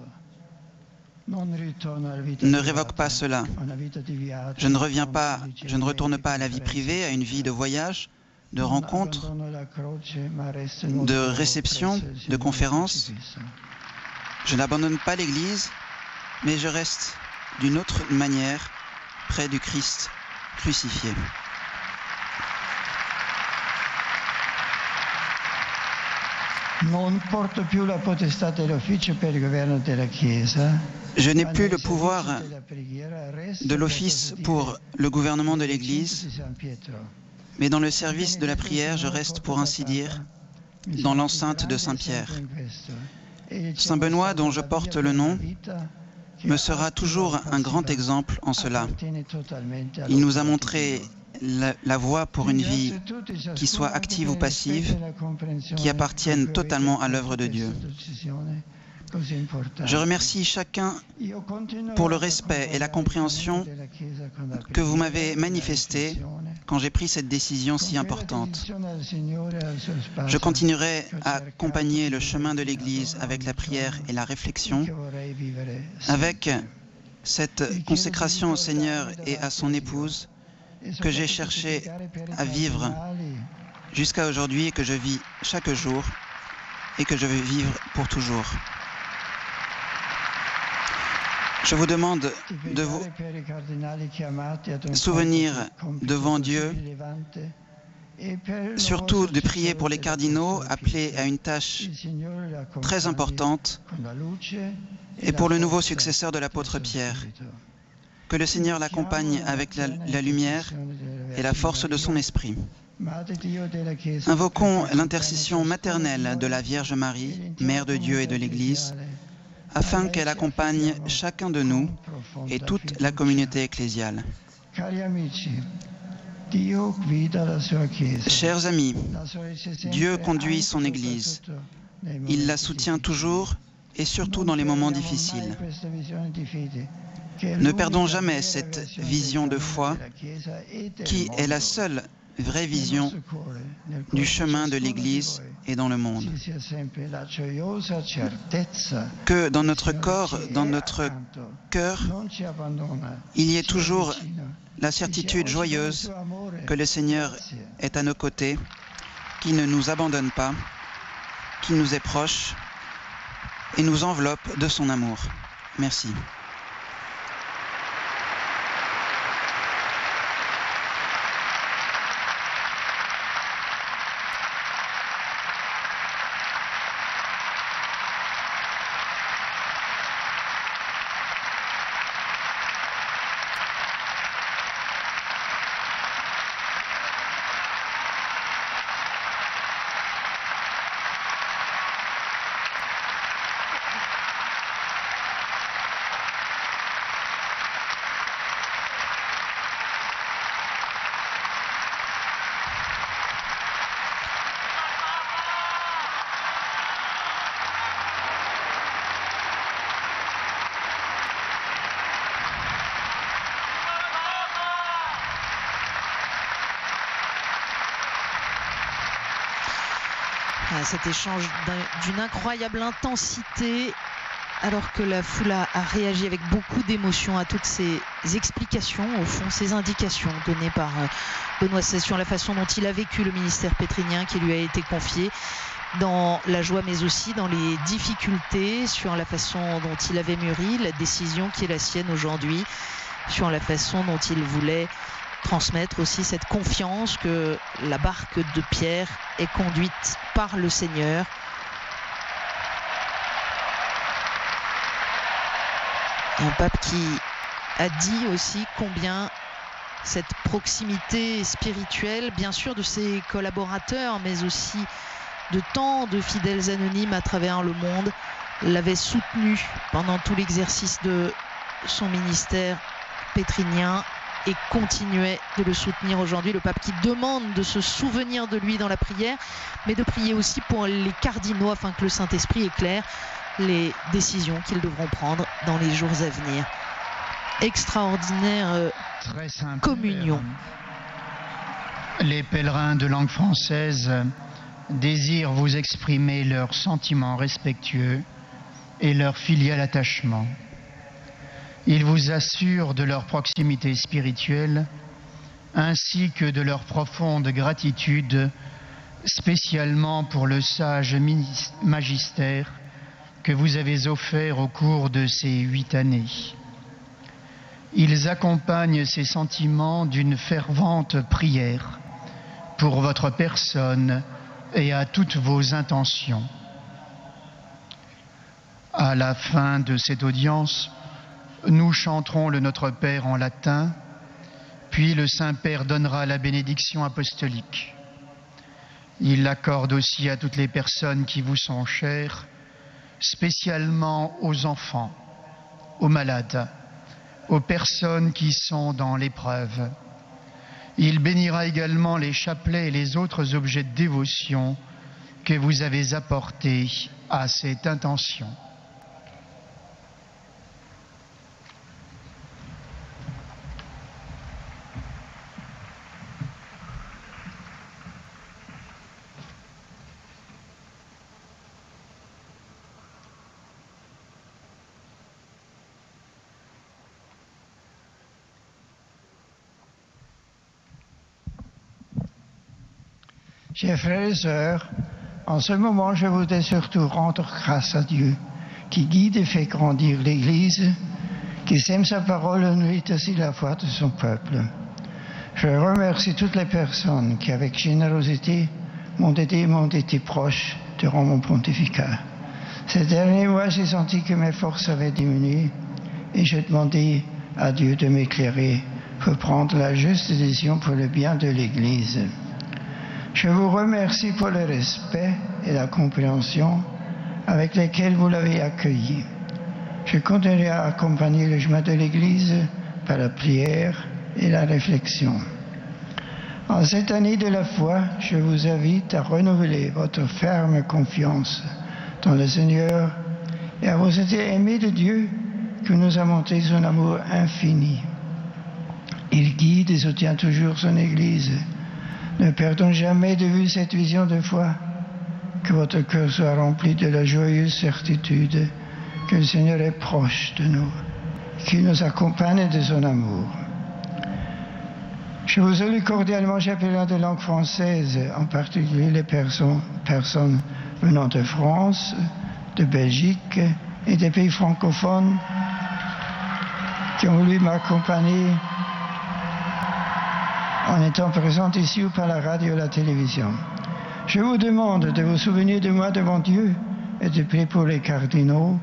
ne révoque pas cela. Je ne retourne pas à la vie privée, à une vie de voyage, de rencontres, de réceptions, de conférences. Je n'abandonne pas l'Église, mais je reste d'une autre manière près du Christ crucifié. Je n'ai plus le pouvoir de l'office pour le gouvernement de l'Église, mais dans le service de la prière, je reste, pour ainsi dire, dans l'enceinte de Saint-Pierre. Saint Benoît, dont je porte le nom, me sera toujours un grand exemple en cela. Il nous a montré la voie pour une vie qui soit active ou passive, qui appartienne totalement à l'œuvre de Dieu. Je remercie chacun pour le respect et la compréhension que vous m'avez manifesté quand j'ai pris cette décision si importante. Je continuerai à accompagner le chemin de l'Église avec la prière et la réflexion, avec cette consécration au Seigneur et à son épouse que j'ai cherché à vivre jusqu'à aujourd'hui et que je vis chaque jour et que je veux vivre pour toujours. Je vous demande de vous souvenir devant Dieu, surtout de prier pour les cardinaux appelés à une tâche très importante et pour le nouveau successeur de l'apôtre Pierre. Que le Seigneur l'accompagne avec la lumière et la force de son esprit. Invoquons l'intercession maternelle de la Vierge Marie, Mère de Dieu et de l'Église, afin qu'elle accompagne chacun de nous et toute la communauté ecclésiale. Chers amis, Dieu conduit son Église. Il la soutient toujours et surtout dans les moments difficiles. Ne perdons jamais cette vision de foi qui est la seule vraie vision du chemin de l'Église et dans le monde. Que dans notre corps, dans notre cœur, il y ait toujours la certitude joyeuse que le Seigneur est à nos côtés, qu'il ne nous abandonne pas, qu'il nous est proche et nous enveloppe de son amour. Merci. Cet échange d'une incroyable intensité, alors que la foule a réagi avec beaucoup d'émotion à toutes ces explications, au fond ces indications données par Benoît XVI sur la façon dont il a vécu le ministère pétrinien qui lui a été confié, dans la joie mais aussi dans les difficultés, sur la façon dont il avait mûri la décision qui est la sienne aujourd'hui, sur la façon dont il voulait transmettre aussi cette confiance que la barque de Pierre est conduite par le Seigneur. Un pape qui a dit aussi combien cette proximité spirituelle, bien sûr de ses collaborateurs, mais aussi de tant de fidèles anonymes à travers le monde, l'avait soutenu pendant tout l'exercice de son ministère pétrinien et continuait de le soutenir aujourd'hui. Le pape qui demande de se souvenir de lui dans la prière, mais de prier aussi pour les cardinaux afin que le Saint-Esprit éclaire les décisions qu'ils devront prendre dans les jours à venir. Extraordinaire communion. Les pèlerins de langue française désirent vous exprimer leurs sentiments respectueux et leur filial attachement. Ils vous assurent de leur proximité spirituelle ainsi que de leur profonde gratitude, spécialement pour le sage magistère que vous avez offert au cours de ces 8 années. Ils accompagnent ces sentiments d'une fervente prière pour votre personne et à toutes vos intentions. À la fin de cette audience, nous chanterons le Notre Père en latin, puis le Saint-Père donnera la bénédiction apostolique. Il l'accorde aussi à toutes les personnes qui vous sont chères, spécialement aux enfants, aux malades, aux personnes qui sont dans l'épreuve. Il bénira également les chapelets et les autres objets de dévotion que vous avez apportés à cette intention. Chers frères et sœurs, en ce moment, je voudrais surtout rendre grâce à Dieu qui guide et fait grandir l'Église, qui sème sa parole et nourrit aussi la foi de son peuple. Je remercie toutes les personnes qui, avec générosité, m'ont aidé et m'ont été proches durant mon pontificat. Ces derniers mois, j'ai senti que mes forces avaient diminué et j'ai demandé à Dieu de m'éclairer pour prendre la juste décision pour le bien de l'Église. Je vous remercie pour le respect et la compréhension avec lesquels vous l'avez accueilli. Je continuerai à accompagner le chemin de l'Église par la prière et la réflexion. En cette année de la foi, je vous invite à renouveler votre ferme confiance dans le Seigneur et à vous être aimé de Dieu qui nous a montré son amour infini. Il guide et soutient toujours son Église. Ne perdons jamais de vue cette vision de foi. Que votre cœur soit rempli de la joyeuse certitude que le Seigneur est proche de nous, qu'il nous accompagne de son amour. Je vous salue cordialement, chapelains de langue française, en particulier les personnes venant de France, de Belgique et des pays francophones qui ont voulu m'accompagner en étant présentes ici ou par la radio ou la télévision. Je vous demande de vous souvenir de moi devant Dieu et de prier pour les cardinaux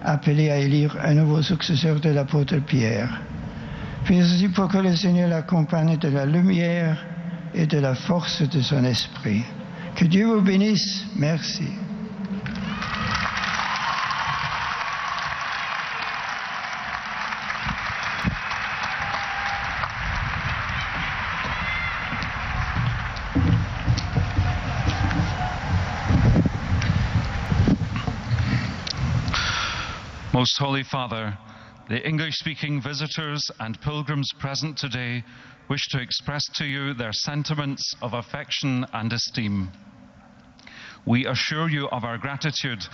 appelés à élire un nouveau successeur de l'apôtre Pierre. Puis aussi pour que le Seigneur l'accompagne de la lumière et de la force de son esprit. Que Dieu vous bénisse. Merci. Most Holy Father, the English-speaking visitors and pilgrims present today wish to express to you their sentiments of affection and esteem. We assure you of our gratitude,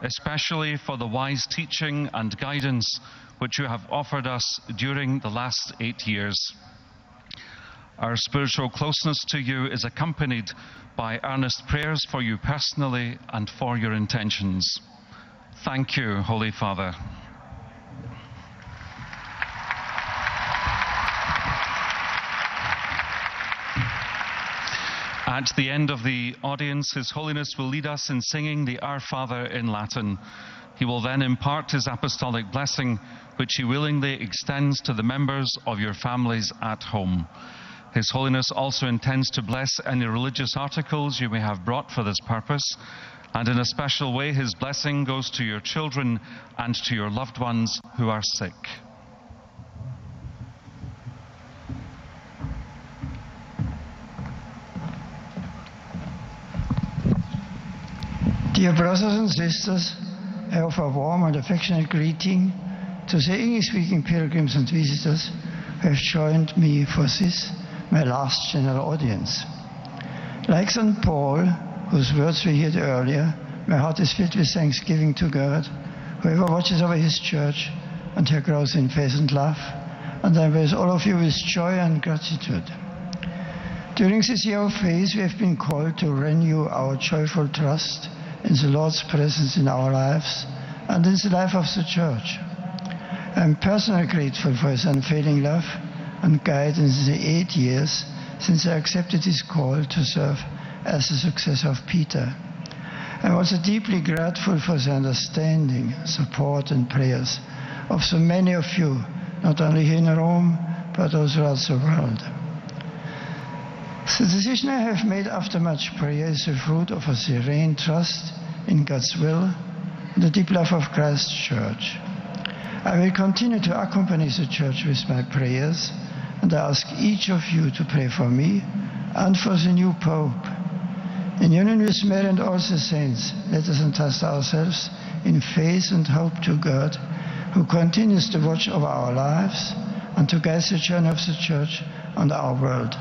especially for the wise teaching and guidance which you have offered us during the last 8 years. Our spiritual closeness to you is accompanied by earnest prayers for you personally and for your intentions. Thank you, Holy Father. At the end of the audience, His Holiness will lead us in singing the Our Father in Latin. He will then impart his apostolic blessing, which he willingly extends to the members of your families at home. His Holiness also intends to bless any religious articles you may have brought for this purpose, and in a special way, his blessing goes to your children and to your loved ones who are sick. Dear brothers and sisters, I offer a warm and affectionate greeting to the English-speaking pilgrims and visitors who have joined me for this, my last general audience. Like St. Paul, whose words we heard earlier, my heart is filled with thanksgiving to God, whoever watches over his church and her growth in faith and love, and I bless all of you with joy and gratitude. During this year of faith, we have been called to renew our joyful trust in the Lord's presence in our lives and in the life of the church. I am personally grateful for his unfailing love and guidance in the 8 years since I accepted his call to serve as the successor of Peter. I am also deeply grateful for the understanding, support and prayers of so many of you, not only here in Rome, but also throughout the world. The decision I have made after much prayer is the fruit of a serene trust in God's will and the deep love of Christ's church. I will continue to accompany the church with my prayers, and I ask each of you to pray for me and for the new Pope. In union with Mary and all the saints, let us entrust ourselves in faith and hope to God, who continues to watch over our lives and to guide the journey of the church and our world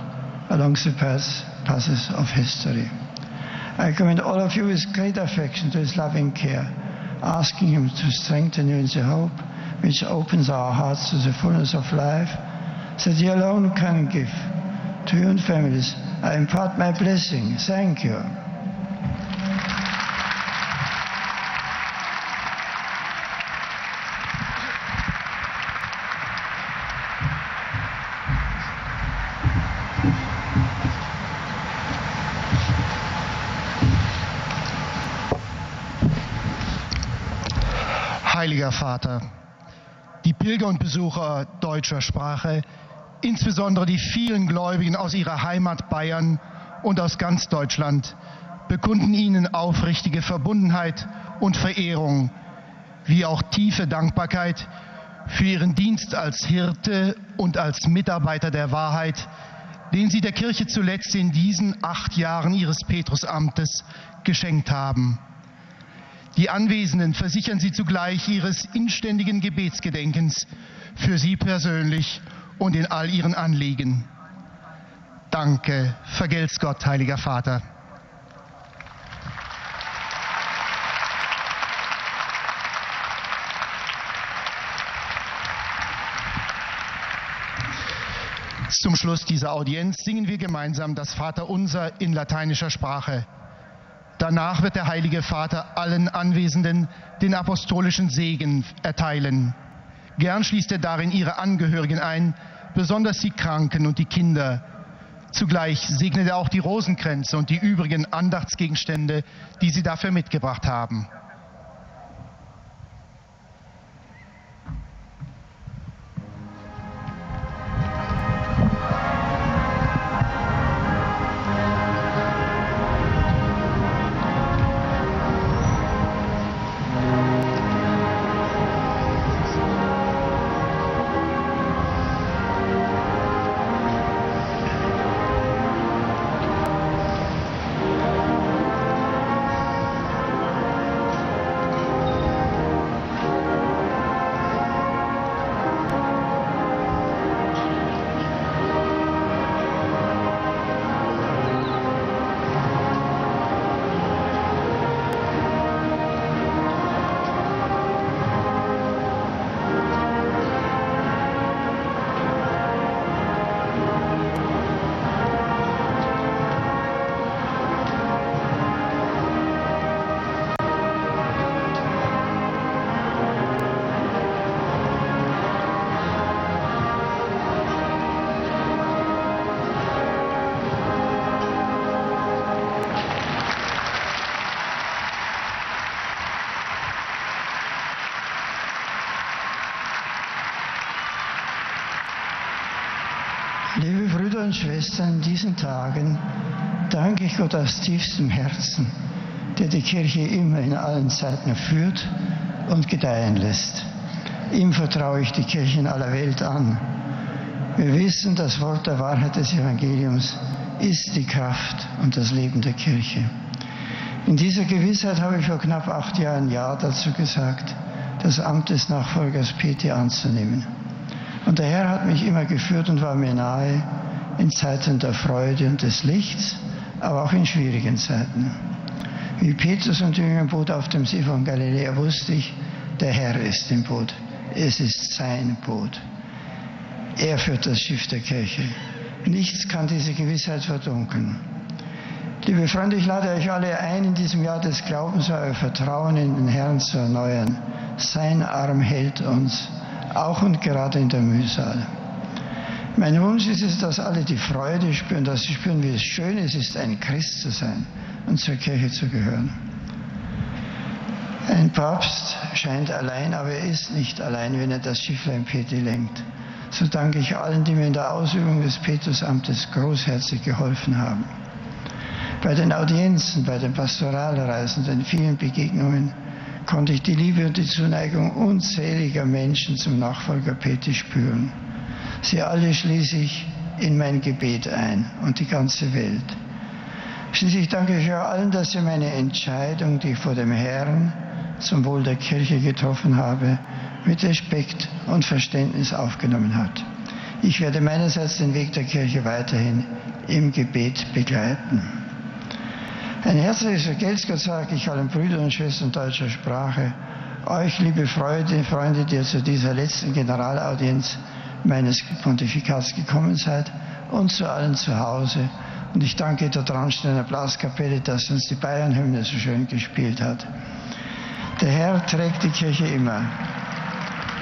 along the paths of history. I commend all of you with great affection to his loving care, asking him to strengthen you in the hope which opens our hearts to the fullness of life that he alone can give, to you and families, I impart my blessing. Thank you. Heiliger Vater, die Pilger und Besucher deutscher Sprache, insbesondere die vielen Gläubigen aus ihrer Heimat Bayern und aus ganz Deutschland, bekunden Ihnen aufrichtige Verbundenheit und Verehrung, wie auch tiefe Dankbarkeit für Ihren Dienst als Hirte und als Mitarbeiter der Wahrheit, den Sie der Kirche zuletzt in diesen 8 Jahren Ihres Petrusamtes geschenkt haben. Die Anwesenden versichern Sie zugleich Ihres inständigen Gebetsgedenkens für Sie persönlich und in all Ihren Anliegen. Danke, vergelt's Gott, Heiliger Vater. Zum Schluss dieser Audienz singen wir gemeinsam das Vaterunser in lateinischer Sprache. Danach wird der Heilige Vater allen Anwesenden den apostolischen Segen erteilen. Gern schließt er darin ihre Angehörigen ein, besonders die Kranken und die Kinder. Zugleich segnet er auch die Rosenkränze und die übrigen Andachtsgegenstände, die sie dafür mitgebracht haben. Liebe Brüder und Schwestern, in diesen Tagen danke ich Gott aus tiefstem Herzen, der die Kirche immer in allen Zeiten führt und gedeihen lässt. Ihm vertraue ich die Kirche in aller Welt an. Wir wissen, das Wort der Wahrheit des Evangeliums ist die Kraft und das Leben der Kirche. In dieser Gewissheit habe ich vor knapp 8 Jahren Ja dazu gesagt, das Amt des Nachfolgers Peti anzunehmen. Und der Herr hat mich immer geführt und war mir nahe in Zeiten der Freude und des Lichts, aber auch in schwierigen Zeiten. Wie Petrus und die Jünger im Boot auf dem See von Galiläa wusste ich, der Herr ist im Boot. Es ist sein Boot. Er führt das Schiff der Kirche. Nichts kann diese Gewissheit verdunkeln. Liebe Freunde, ich lade euch alle ein, in diesem Jahr des Glaubens euer Vertrauen in den Herrn zu erneuern. Sein Arm hält uns, auch und gerade in der Mühsal. Mein Wunsch ist es, dass alle die Freude spüren, dass sie spüren, wie es schön ist, ein Christ zu sein und zur Kirche zu gehören. Ein Papst scheint allein, aber er ist nicht allein, wenn er das Schifflein Peti lenkt. So danke ich allen, die mir in der Ausübung des Petrusamtes großherzig geholfen haben. Bei den Audienzen, bei den Pastoralreisen, den vielen Begegnungen konnte ich die Liebe und die Zuneigung unzähliger Menschen zum Nachfolger Peti spüren. Sie alle schließe ich in mein Gebet ein und die ganze Welt. Schließlich danke ich auch allen, dass sie meine Entscheidung, die ich vor dem Herrn zum Wohl der Kirche getroffen habe, mit Respekt und Verständnis aufgenommen hat. Ich werde meinerseits den Weg der Kirche weiterhin im Gebet begleiten. Ein herzliches Vergelt's Gott sage ich allen Brüdern und Schwestern deutscher Sprache, euch, liebe Freunde, die ihr zu dieser letzten Generalaudienz meines Pontifikats gekommen seid, und zu allen zu Hause. Und ich danke der Traunsteiner Blaskapelle, dass uns die Bayernhymne so schön gespielt hat. Der Herr trägt die Kirche immer.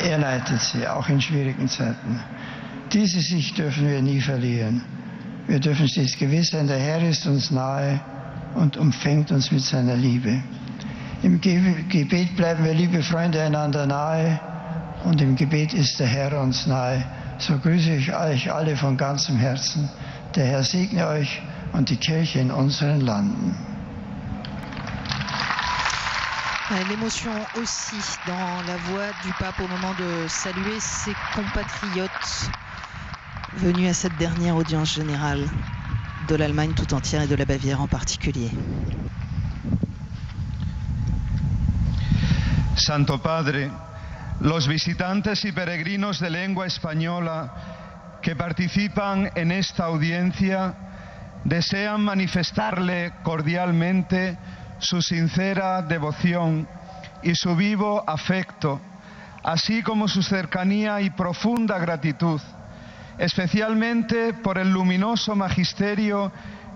Er leitet sie, auch in schwierigen Zeiten. Diese Sicht dürfen wir nie verlieren. Wir dürfen stets gewiss sein, der Herr ist uns nahe und umfängt uns mit seiner Liebe. Im Gebet bleiben wir, liebe Freunde, einander nahe und im Gebet ist der Herr uns nahe. So grüße ich euch alle von ganzem Herzen. Der Herr segne euch und die Kirche in unseren Landen. L'émotion aussi dans la voix du pape au moment de saluer ses compatriotes venus à cette dernière audience générale de l'Allemagne tout entière et de la Bavière en particulier. Santo Padre, los visitantes y peregrinos de lengua española que participan en esta audiencia desean manifestarle cordialmente su sincera devoción y su vivo afecto, así como su cercanía y profunda gratitud, especialmente por el luminoso magisterio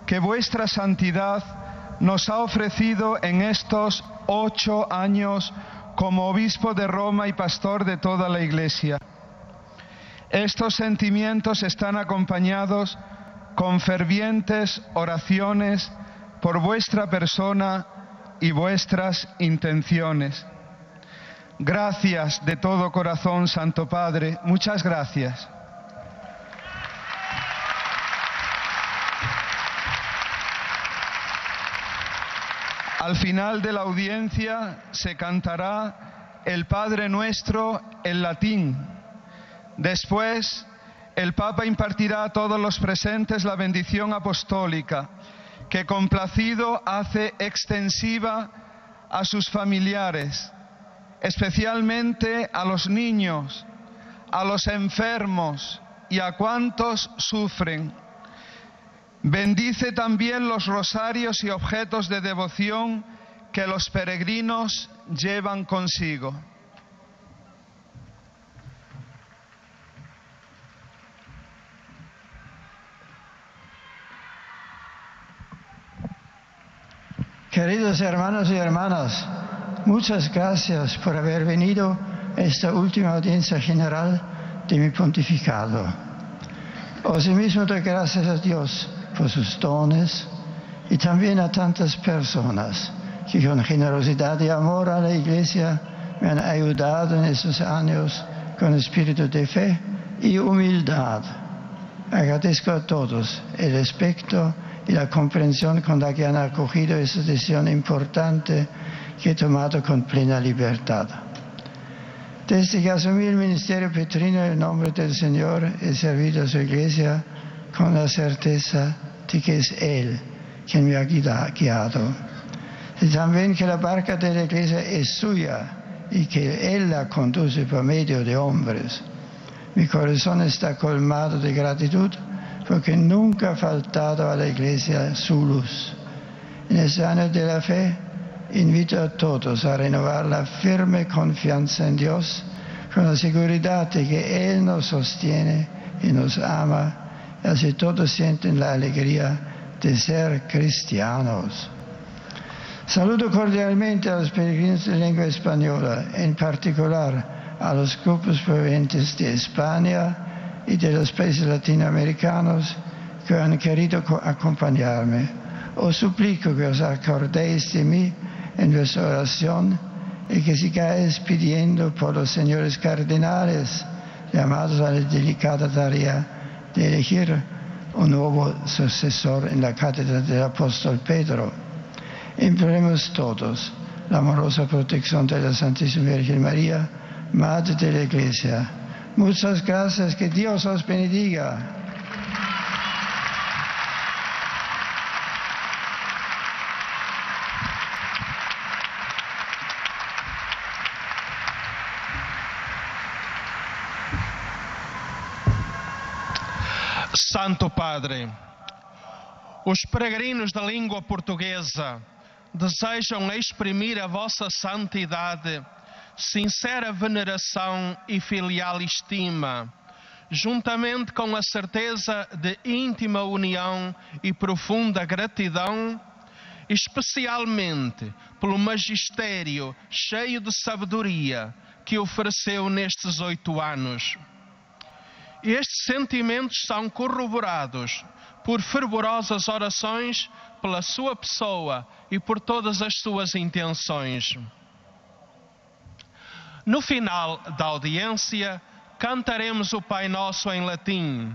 que vuestra santidad nos ha ofrecido en estos 8 años como obispo de Roma y pastor de toda la Iglesia. Estos sentimientos están acompañados con fervientes oraciones por vuestra persona y vuestras intenciones. Gracias de todo corazón, Santo Padre, muchas gracias. Al final de la audiencia se cantará el Padre Nuestro en latín. Después, el Papa impartirá a todos los presentes la bendición apostólica, que complacido hace extensiva a sus familiares, especialmente a los niños, a los enfermos y a cuantos sufren. Bendice también los rosarios y objetos de devoción que los peregrinos llevan consigo. Queridos hermanos y hermanas, muchas gracias por haber venido a esta última audiencia general de mi pontificado. Asimismo doy gracias a Dios por sus dones y también a tantas personas que con generosidad y amor a la Iglesia me han ayudado en estos años con espíritu de fe y humildad. Agradezco a todos el respeto y la comprensión con la que han acogido esta decisión importante que he tomado con plena libertad. Desde que asumí el ministerio petrino en nombre del Señor, he servido a su Iglesia con la certeza de que es Él quien me ha guiado. Y también que la barca de la Iglesia es suya y que Él la conduce por medio de hombres. Mi corazón está colmado de gratitud porque nunca ha faltado a la Iglesia su luz. En este año de la fe, invito a todos a renovar la firme confianza en Dios con la seguridad de que Él nos sostiene y nos ama, y así todos sienten la alegría de ser cristianos. Saludo cordialmente a los peregrinos de lengua española, en particular a los grupos provenientes de España y de los países latinoamericanos que han querido acompañarme. Os suplico que os acordéis de mí en vuestra oración y que sigáis pidiendo por los señores cardenales llamados a la delicada tarea de elegir un nuevo sucesor en la cátedra del apóstol Pedro. Imploremos todos la amorosa protección de la Santísima Virgen María, Madre de la Iglesia. Muchas gracias, que Dios os bendiga. Santo Padre, os peregrinos da língua portuguesa desejam exprimir a vossa santidade, sincera veneração e filial estima, juntamente com a certeza de íntima união e profunda gratidão, especialmente pelo magistério cheio de sabedoria que ofereceu nestes 8 anos. Estes sentimentos são corroborados por fervorosas orações pela sua pessoa e por todas as suas intenções. No final da audiência, cantaremos o Pai Nosso em latim.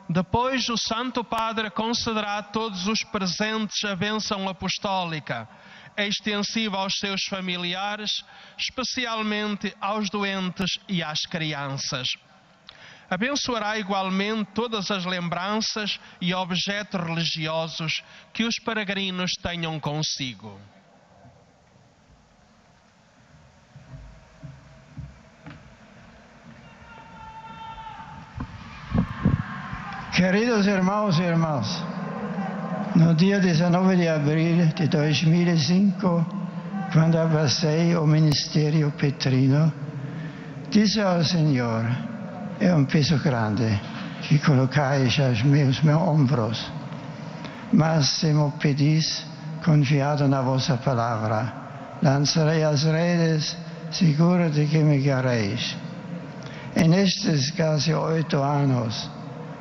Depois, o Santo Padre concederá a todos os presentes a bênção apostólica, extensiva aos seus familiares, especialmente aos doentes e às crianças. Abençoará igualmente todas as lembranças e objetos religiosos que os peregrinos tenham consigo. Queridos irmãos e irmãs, no dia 19 de abril de 2005, quando abracei o ministério petrino, disse ao Senhor: é um peso grande que colocais aos meus ombros, mas se me pedis, confiado na vossa palavra, lançarei as redes, seguro de que me guiareis. E nestes quase 8 anos,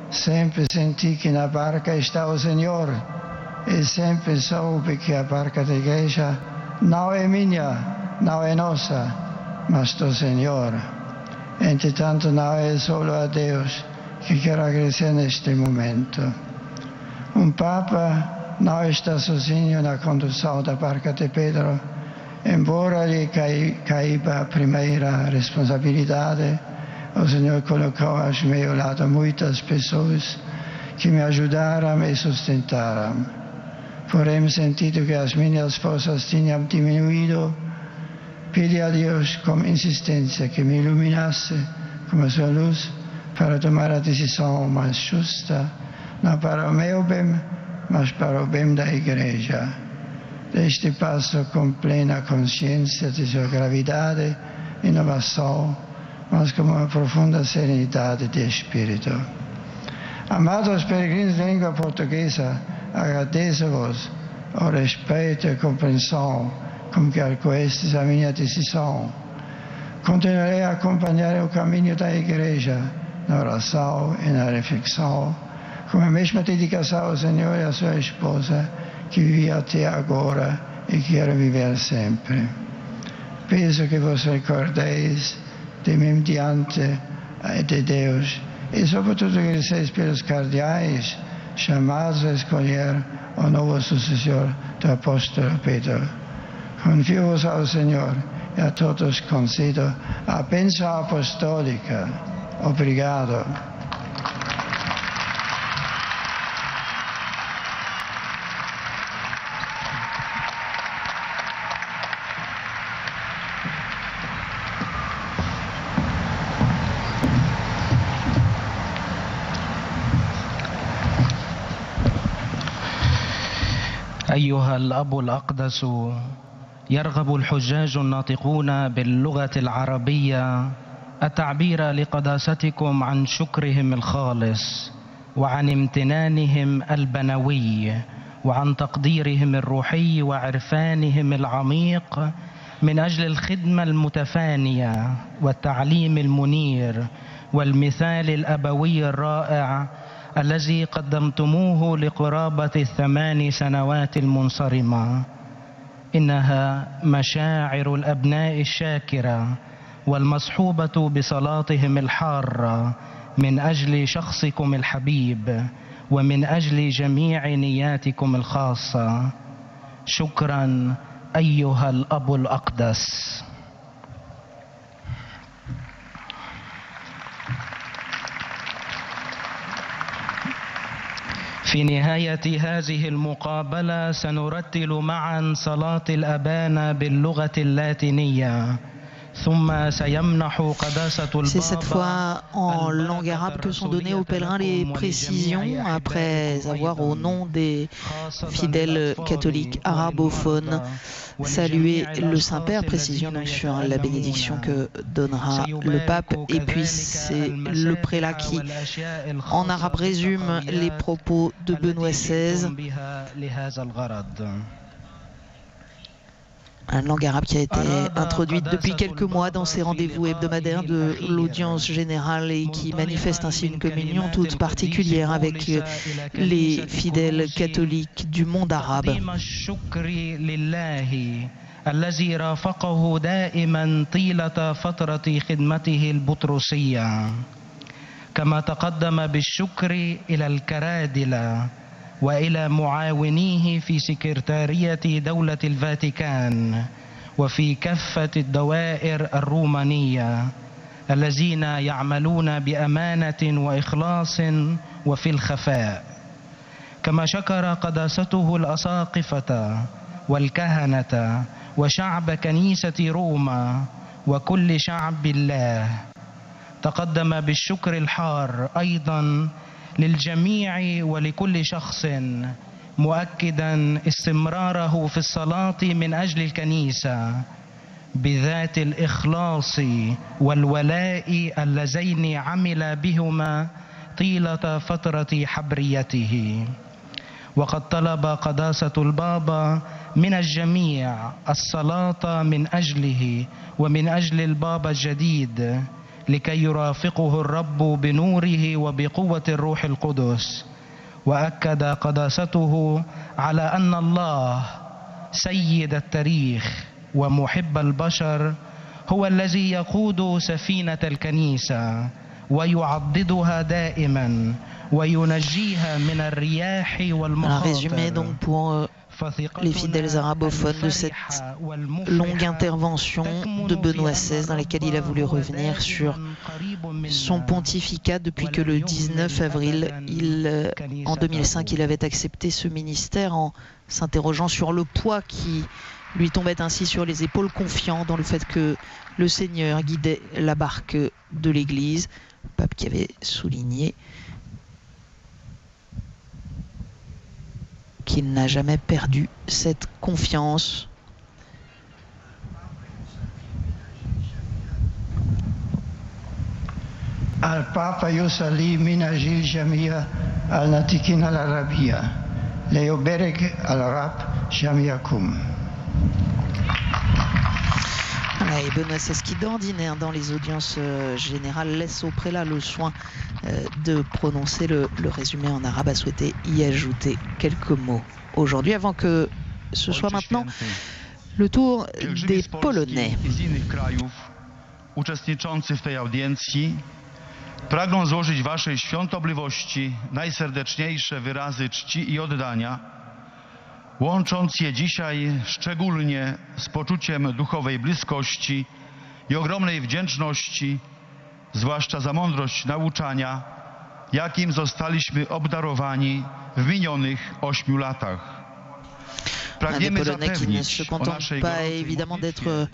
sempre senti que na barca está o Senhor, e sempre soube que a barca da igreja não é minha, não é nossa, mas do Senhor. Entretanto, não é só a Deus que quero agradecer neste momento. Um Papa não está sozinho na condução da barca de Pedro, embora lhe caiba a primeira responsabilidade. O Senhor colocou ao meu lado muitas pessoas que me ajudaram e sustentaram. Porém, sentido que as minhas forças tinham diminuído, pedi a Deus com insistência que me iluminasse com a sua luz para tomar a decisão mais justa, não para o meu bem, mas para o bem da Igreja. Deste passo com plena consciência de sua gravidade e inovação, mas com uma profunda serenidade de espírito. Amados peregrinos de língua portuguesa, agradeço-vos o respeito e compreensão com que acolhestes a minha decisão. Continuarei a acompanhar o caminho da Igreja na oração e na reflexão, com a mesma dedicação ao Senhor e à sua esposa que vivi até agora e quero viver sempre. Peço que vos recordeis de mim diante de Deus e sobretudo agradeceis pelos cardeais chamados a escolher o novo sucessor do apóstolo Pedro. Confio-vos ao Senhor e a todos concedo a bênção apostólica. Obrigado. أيها الأب الأقدس، يرغب الحجاج الناطقون باللغة العربية التعبير لقداستكم عن شكرهم الخالص وعن امتنانهم البنوي وعن تقديرهم الروحي وعرفانهم العميق من أجل الخدمة المتفانية والتعليم المنير والمثال الأبوي الرائع الذي قدمتموه لقرابة 8 سنوات المنصرمة. إنها مشاعر الأبناء الشاكرة والمصحوبة بصلاتهم الحارة من أجل شخصكم الحبيب ومن أجل جميع نياتكم الخاصة. شكرا أيها الأب الأقدس. في نهاية هذه المقابلة سنرتل معا صلاة الأبانا باللغة اللاتينية C'est cette fois en langue arabe que sont données aux pèlerins les précisions, après avoir au nom des fidèles catholiques arabophones salué le Saint-Père, précision donc sur la bénédiction que donnera le pape, et puis c'est le prélat qui en arabe résume les propos de Benoît XVI. Une langue arabe qui a été introduite depuis quelques mois dans ces rendez-vous hebdomadaires de l'audience générale et qui manifeste ainsi une communion toute particulière avec les fidèles catholiques du monde arabe. الذي رافقه دائما طيلة فترة خدمته البطرسية كما تقدم بالشكر إلى الكرادلة وإلى معاونيه في سكرتارية دولة الفاتيكان وفي كافة الدوائر الرومانية الذين يعملون بأمانة وإخلاص وفي الخفاء كما شكر قداسته الأساقفة والكهنة وشعب كنيسة روما وكل شعب الله. تقدم بالشكر الحار أيضا للجميع ولكل شخص مؤكدا استمراره في الصلاة من أجل الكنيسة بذات الإخلاص والولاء اللذين عمل بهما طيلة فترة حبريته. وقد طلب قداسة البابا من الجميع الصلاة من أجله ومن أجل البابا الجديد لكي يرافقه الرب بنوره وبقوة الروح القدس. وأكد قداسته على أن الله سيد التاريخ ومحب البشر هو الذي يقود سفينة الكنيسة ويعضدها دائما وينجيها من الرياح والمخاطر. Résumé donc pour les fidèles arabophones de cette longue intervention de Benoît XVI dans laquelle il a voulu revenir sur son pontificat depuis que le 19 avril, en 2005, il avait accepté ce ministère en s'interrogeant sur le poids qui lui tombait ainsi sur les épaules, confiant dans le fait que le Seigneur guidait la barque de l'Église, le pape qui avait souligné qu'il n'a jamais perdu cette confiance. Al-Papa Yusali Minajil Jamia Al-Natikin Al-Arabia Leo Berek Al-Arab Jamiakum. Et Benoît XVI, qui d'ordinaire dans les audiences générales laisse au prélat le soin de prononcer le résumé en arabe, a souhaité y ajouter quelques mots aujourd'hui, avant que ce soit maintenant le tour des Polonais. Uczestniczący w tej audiencji pragną złożyć Waszej świątobliwości najserdeczniejsze wyrazy czci i oddania, łącząc je dzisiaj szczególnie z poczuciem duchowej bliskości i ogromnej wdzięczności, zwłaszcza za mądrość nauczania, jakim zostaliśmy obdarowani w minionych 8 latach. Des Polonais qui ne se contentent pas évidemment d'être...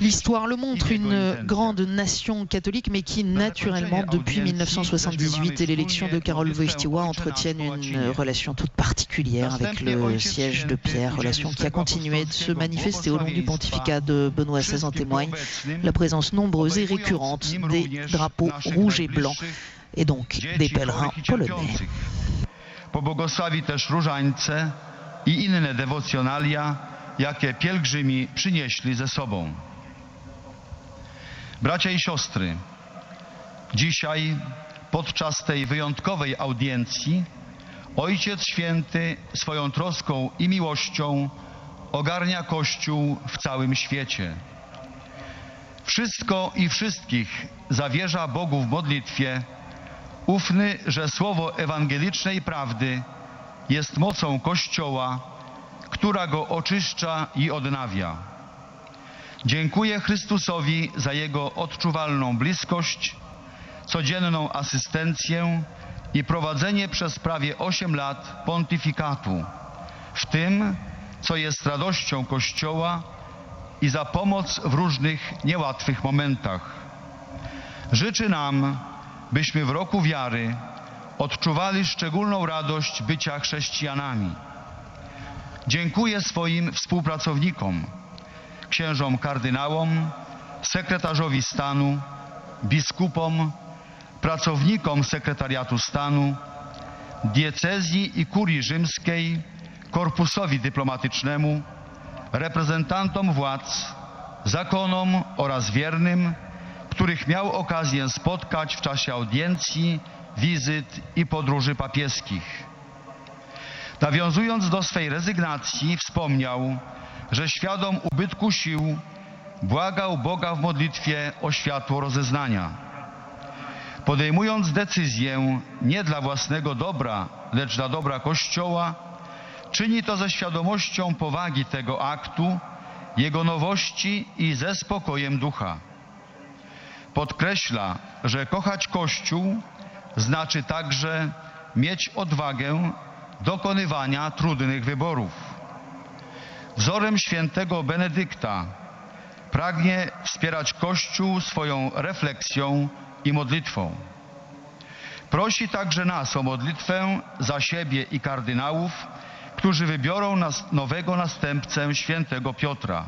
L'histoire le montre, une grande nation catholique, mais qui naturellement, depuis 1978 et l'élection de Karol Wojtyła, entretiennent une relation toute particulière avec le siège de Pierre, relation qui a continué de se manifester au long du pontificat de Benoît XVI. En témoigne la présence nombreuse et récurrente des drapeaux rouges et blancs, et donc des pèlerins polonais. Pobłogosławi też różańce i inne dewocjonalia, jakie pielgrzymi przynieśli ze sobą. Bracia i siostry, dzisiaj podczas tej wyjątkowej audiencji Ojciec Święty swoją troską i miłością ogarnia Kościół w całym świecie. Wszystko i wszystkich zawierza Bogu w modlitwie, ufny, że słowo ewangelicznej prawdy jest mocą Kościoła, która go oczyszcza i odnawia. Dziękuję Chrystusowi za Jego odczuwalną bliskość, codzienną asystencję i prowadzenie przez prawie 8 lat pontyfikatu, w tym, co jest radością Kościoła, i za pomoc w różnych niełatwych momentach. Życzy nam, byśmy w roku wiary odczuwali szczególną radość bycia chrześcijanami. Dziękuję swoim współpracownikom, księżom kardynałom, sekretarzowi stanu, biskupom, pracownikom sekretariatu stanu, diecezji i kurii rzymskiej, korpusowi dyplomatycznemu, reprezentantom władz, zakonom oraz wiernym, których miał okazję spotkać w czasie audiencji, wizyt i podróży papieskich. Nawiązując do swej rezygnacji, wspomniał, że świadom ubytku sił błagał Boga w modlitwie o światło rozeznania. Podejmując decyzję nie dla własnego dobra, lecz dla dobra Kościoła, czyni to ze świadomością powagi tego aktu, jego nowości i ze spokojem ducha. Podkreśla, że kochać Kościół znaczy także mieć odwagę dokonywania trudnych wyborów. Wzorem świętego Benedykta pragnie wspierać Kościół swoją refleksją i modlitwą. Prosi także nas o modlitwę za siebie i kardynałów, którzy wybiorą nowego następcę świętego Piotra.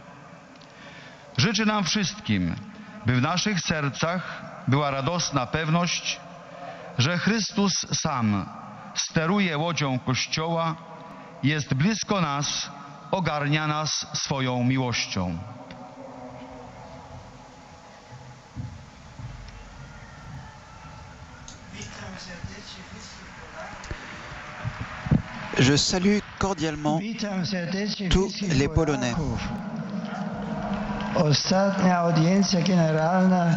Życzy nam wszystkim, by w naszych sercach była radosna pewność, że Chrystus sam steruje łodzią Kościoła, jest blisko nas, ogarnia nas swoją miłością. Je salue cordialement tous les Polonais.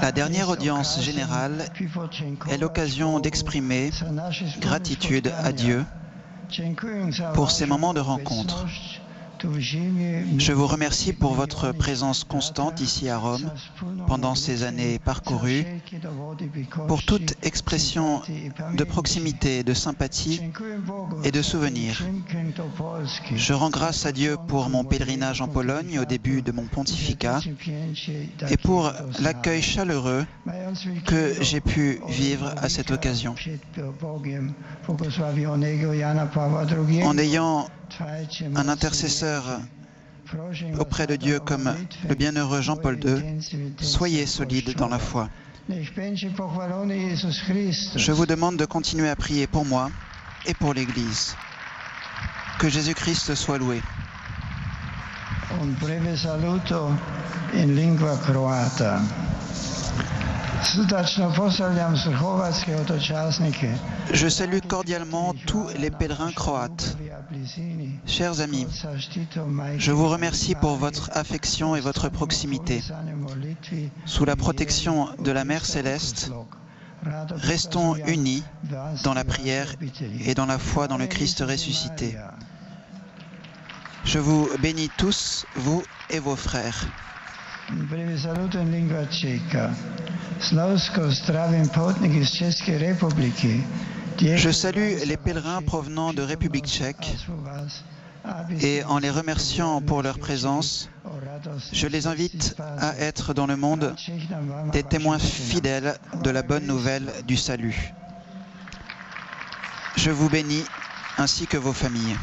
La dernière audience générale est l'occasion d'exprimer gratitude à Dieu pour ces moments de rencontre. Je vous remercie pour votre présence constante ici à Rome pendant ces années parcourues, pour toute expression de proximité, de sympathie et de souvenir. Je rends grâce à Dieu pour mon pèlerinage en Pologne au début de mon pontificat et pour l'accueil chaleureux que j'ai pu vivre à cette occasion. En ayant un intercesseur auprès de Dieu comme le bienheureux Jean-Paul II, soyez solides dans la foi. Je vous demande de continuer à prier pour moi et pour l'Église. Que Jésus-Christ soit loué. Un breve saluto in lingua croata. Je salue cordialement tous les pèlerins croates. Chers amis, je vous remercie pour votre affection et votre proximité. Sous la protection de la Mère Céleste, restons unis dans la prière et dans la foi dans le Christ ressuscité. Je vous bénis tous, vous et vos frères. Un breve saluto in lingua ceca. Slavsko zdravím putníky z České republiky. Je salue les pèlerins provenant de République tchèque et en les remerciant pour leur présence, je les invite à être dans le monde des témoins fidèles de la bonne nouvelle du salut. Je vous bénis ainsi que vos familles.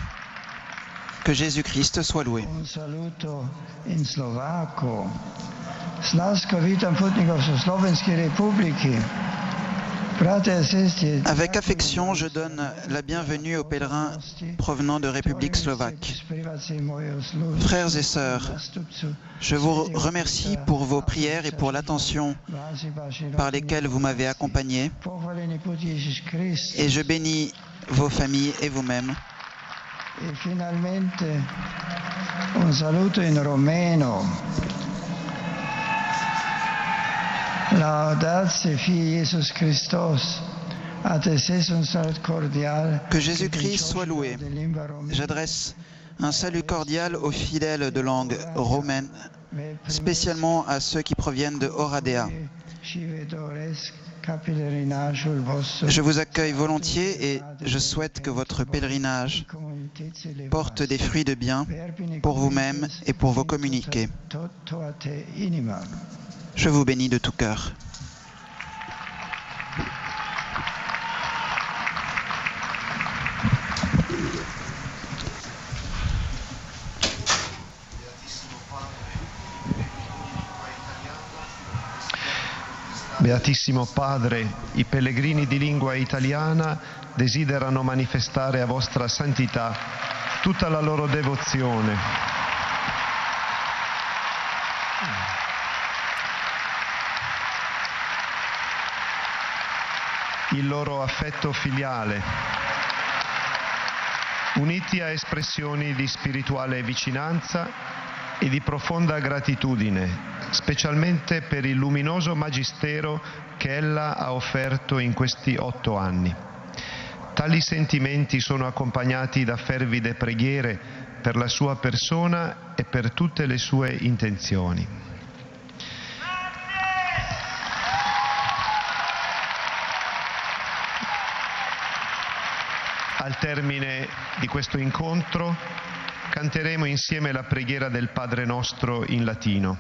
Que Jésus-Christ soit loué. Un saluto in Slováko. Slavsko vítam putníkov zo Slovenskej republiky. Avec affection, je donne la bienvenue aux pèlerins provenant de République slovaque. Frères et sœurs, je vous remercie pour vos prières et pour l'attention par lesquelles vous m'avez accompagné, et je bénis vos familles et vous-mêmes. E finalmente un saluto in romeno. Laudatie Fii Iesus Christos. Que Jésus-Christ soit loué. J'adresse un salut cordial aux fidèles de langue romaine, spécialement à ceux qui proviennent de Oradea. Je vous accueille volontiers et je souhaite que votre pèlerinage porte des fruits de bien pour vous-même et pour vos communautés. Je vous bénis de tout cœur. Beatissimo Padre, i pellegrini di lingua italiana desiderano manifestare a vostra santità tutta la loro devozione. Il loro affetto filiale, uniti a espressioni di spirituale vicinanza e di profonda gratitudine, specialmente per il luminoso magistero che ella ha offerto in questi 8 anni. Tali sentimenti sono accompagnati da fervide preghiere per la sua persona e per tutte le sue intenzioni. Al termine di questo incontro canteremo insieme la preghiera del Padre Nostro in latino.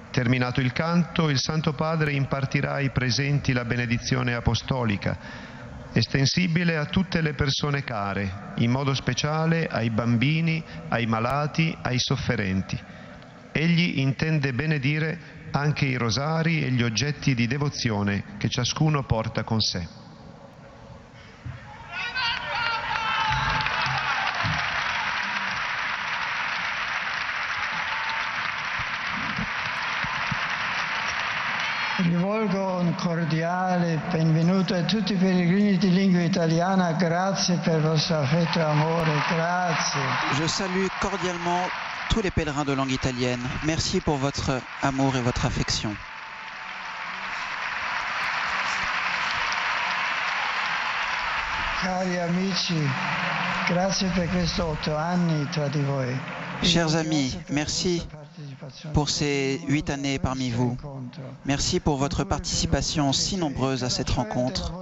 Terminato il canto, il Santo Padre impartirà ai presenti la benedizione apostolica, estensibile a tutte le persone care, in modo speciale ai bambini, ai malati, ai sofferenti. Egli intende benedire anche i rosari e gli oggetti di devozione che ciascuno porta con sé. Rivolgo un cordiale benvenuto a tutti i pellegrini di lingua italiana. Grazie per il vostro affetto e amore. Grazie. Je salue cordialement tous les pèlerins de langue italienne. Merci pour votre amour et votre affection. Cari amici, grazie per questi 8 anni tra di voi. Chers amis, merci pour ces 8 années parmi vous. Merci pour votre participation si nombreuse à cette rencontre,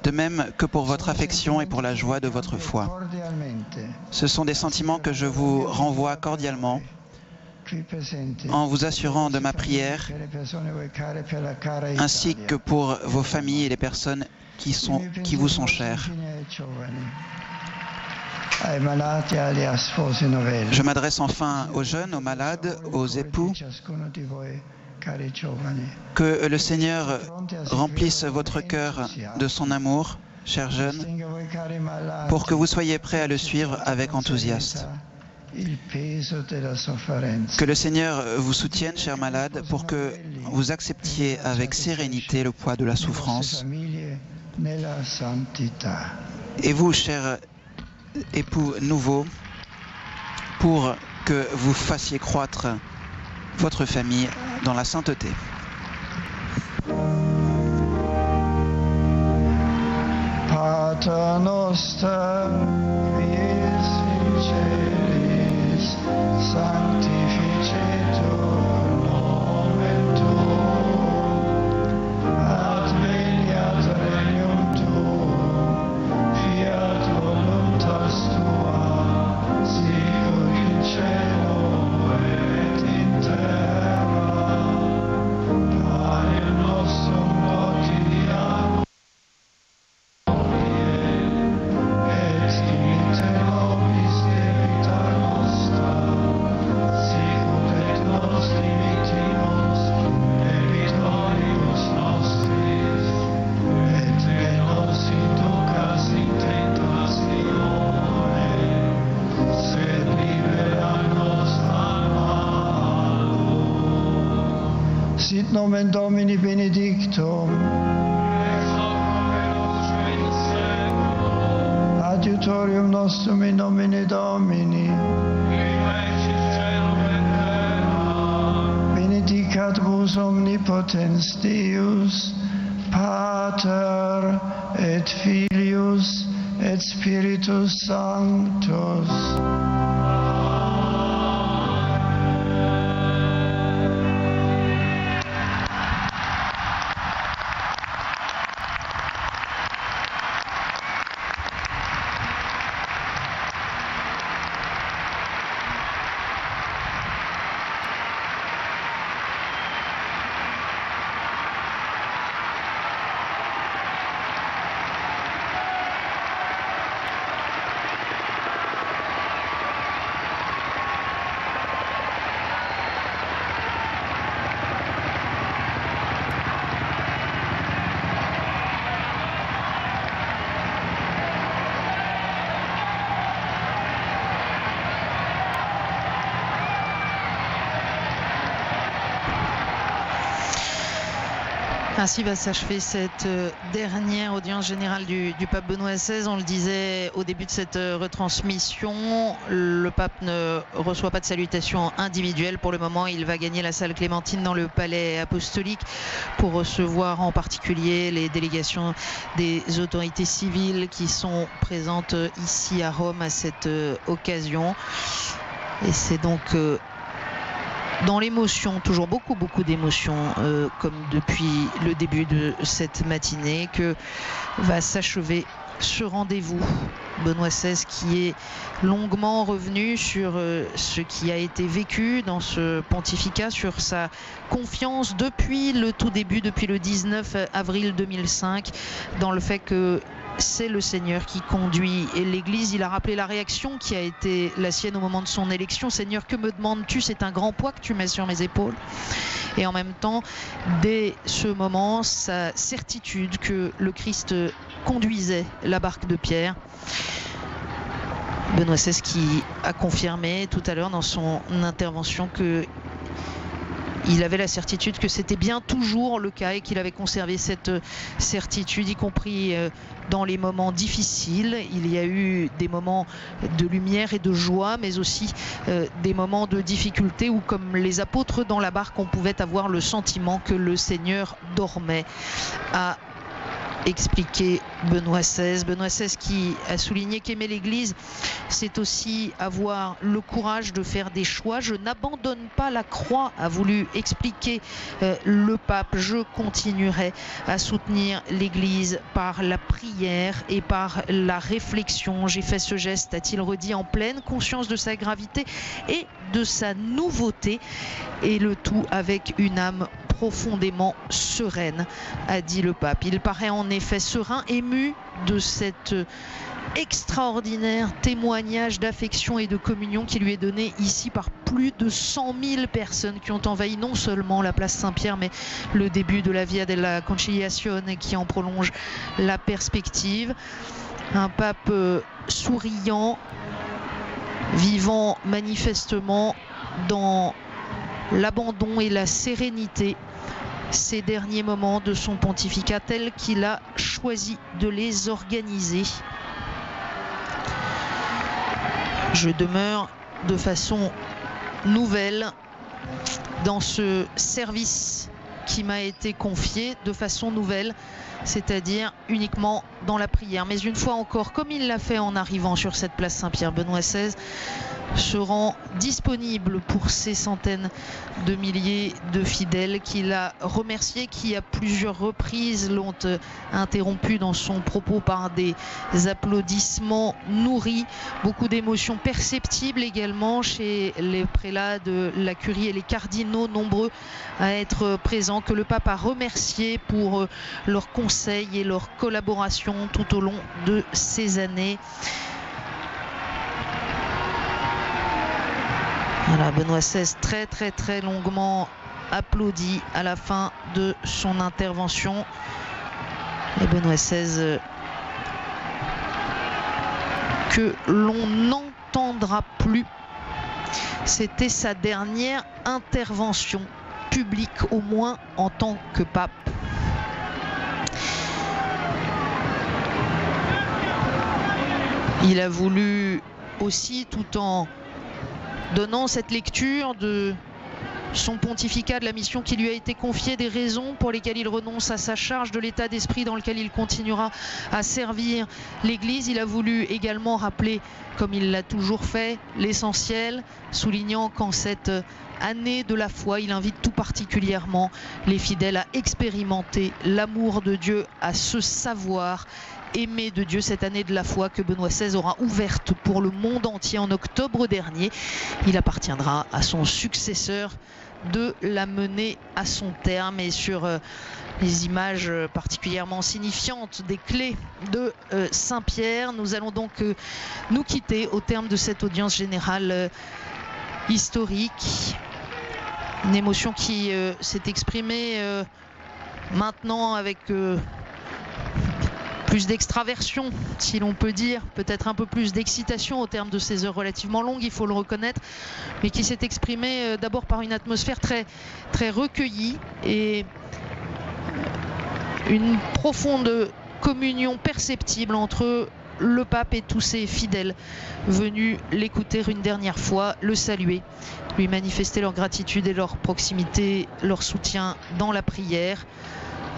de même que pour votre affection et pour la joie de votre foi. Ce sont des sentiments que je vous renvoie cordialement en vous assurant de ma prière, ainsi que pour vos familles et les personnes qui vous sont chères. Je m'adresse enfin aux jeunes, aux malades, aux époux. Que le Seigneur remplisse votre cœur de son amour, chers jeunes, pour que vous soyez prêts à le suivre avec enthousiasme. Que le Seigneur vous soutienne, chers malades, pour que vous acceptiez avec sérénité le poids de la souffrance. Et vous, chers époux nouveaux, pour que vous fassiez croître votre famille dans la sainteté. Pater noster, qui es in celis, sanctificetur nomen tuum, adveniat regnum tuum, fiat voluntas tua, sicut in cielo et in terra. Panem nostrum quotidianum et dimitte nobis debita nostra, sicut et nos dimittimus debitoribus nostris, et ne nos inducas in tentatione, sed libera nos a malo. Sit nomen Domini benedictum, adiutorium nostrum in nomine Domini, benedicat vos omnipotens Deus, Pater et Filius et Spiritus Sanctus. Ainsi va s'achever cette dernière audience générale du pape Benoît XVI. On le disait au début de cette retransmission, le pape ne reçoit pas de salutation individuelle. Pour le moment, il va gagner la salle Clémentine dans le palais apostolique pour recevoir en particulier les délégations des autorités civiles qui sont présentes ici à Rome à cette occasion. Et c'est donc dans l'émotion, toujours beaucoup d'émotions, comme depuis le début de cette matinée, que va s'achever ce rendez-vous. Benoît XVI qui est longuement revenu sur ce qui a été vécu dans ce pontificat, sur sa confiance depuis le tout début, depuis le 19 avril 2005, dans le fait que c'est le Seigneur qui conduit l'Église. Il a rappelé la réaction qui a été la sienne au moment de son élection. Seigneur, que me demandes-tu? C'est un grand poids que tu mets sur mes épaules. Et en même temps, dès ce moment, sa certitude que le Christ conduisait la barque de Pierre. Benoît XVI qui a confirmé tout à l'heure dans son intervention que il avait la certitude que c'était bien toujours le cas et qu'il avait conservé cette certitude, y compris dans les moments difficiles. Il y a eu des moments de lumière et de joie, mais aussi des moments de difficulté où, comme les apôtres dans la barque, on pouvait avoir le sentiment que le Seigneur dormait. A expliqué Benoît XVI. Benoît XVI qui a souligné qu'aimer l'Église, c'est aussi avoir le courage de faire des choix. Je n'abandonne pas la croix, a voulu expliquer le pape. Je continuerai à soutenir l'Église par la prière et par la réflexion. J'ai fait ce geste, a-t-il redit, en pleine conscience de sa gravité et de sa nouveauté, et le tout avec une âme profondément sereine, a dit le pape. Il paraît en effet serein, ému de cet extraordinaire témoignage d'affection et de communion qui lui est donné ici par plus de 100 000 personnes qui ont envahi non seulement la place Saint-Pierre, mais le début de la Via della Conciliazione qui en prolonge la perspective. Un pape souriant, vivant manifestement dans l'abandon et la sérénité ces derniers moments de son pontificat tel qu'il a choisi de les organiser. Je demeure de façon nouvelle dans ce service qui m'a été confié, de façon nouvelle, c'est-à-dire uniquement dans la prière. Mais une fois encore, comme il l'a fait en arrivant sur cette place Saint-Pierre, Benoît XVI se rend disponible pour ces centaines de milliers de fidèles qu'il a remerciés, qui à plusieurs reprises l'ont interrompu dans son propos par des applaudissements nourris, beaucoup d'émotions perceptibles également chez les prélats de la curie et les cardinaux nombreux à être présents, que le pape a remercié pour leurs conseils et leur collaboration tout au long de ces années. Voilà, Benoît XVI très longuement applaudi à la fin de son intervention. Et Benoît XVI que l'on n'entendra plus. C'était sa dernière intervention publique, au moins en tant que pape. Il a voulu aussi, tout en donnant cette lecture de son pontificat, de la mission qui lui a été confiée, des raisons pour lesquelles il renonce à sa charge, de l'état d'esprit dans lequel il continuera à servir l'Église. Il a voulu également rappeler, comme il l'a toujours fait, l'essentiel, soulignant qu'en cette année de la foi, il invite tout particulièrement les fidèles à expérimenter l'amour de Dieu, à se savoir aimé de Dieu, cette année de la foi que Benoît XVI aura ouverte pour le monde entier en octobre dernier. Il appartiendra à son successeur de la mener à son terme. Et sur les images particulièrement signifiantes des clés de Saint-Pierre, nous allons donc nous quitter au terme de cette audience générale historique. Une émotion qui s'est exprimée maintenant avec plus d'extraversion, si l'on peut dire, peut-être un peu plus d'excitation au terme de ces heures relativement longues, il faut le reconnaître, mais qui s'est exprimée d'abord par une atmosphère très recueillie et Une profonde communion perceptible entre le pape et tous ses fidèles venus l'écouter une dernière fois, le saluer, lui manifester leur gratitude et leur proximité, leur soutien dans la prière.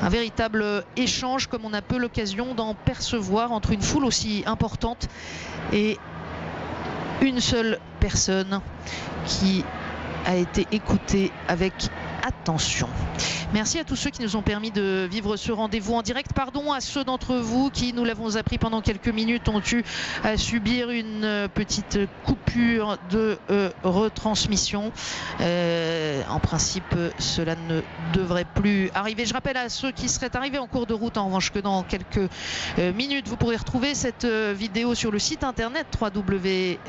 Un véritable échange comme on a peu l'occasion d'en percevoir entre une foule aussi importante et une seule personne qui a été écoutée avec attention. Merci à tous ceux qui nous ont permis de vivre ce rendez-vous en direct. Pardon à ceux d'entre vous qui, nous l'avons appris pendant quelques minutes, ont eu à subir une petite coupure de retransmission. En principe, cela ne devrait plus arriver. Je rappelle à ceux qui seraient arrivés en cours de route, en revanche, que dans quelques minutes, vous pourrez retrouver cette vidéo sur le site internet www.ktotv.com.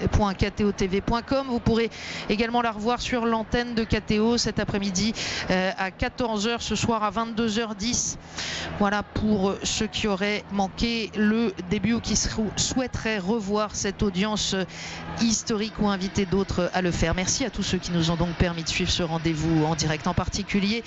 Vous pourrez également la revoir sur l'antenne de KTO cet après-midi à 14h, ce soir à 22h10. Voilà pour ceux qui auraient manqué le début ou qui souhaiteraient revoir cette audience historique ou inviter d'autres à le faire. Merci à tous ceux qui nous ont donc permis de suivre ce rendez-vous en direct. En particulier,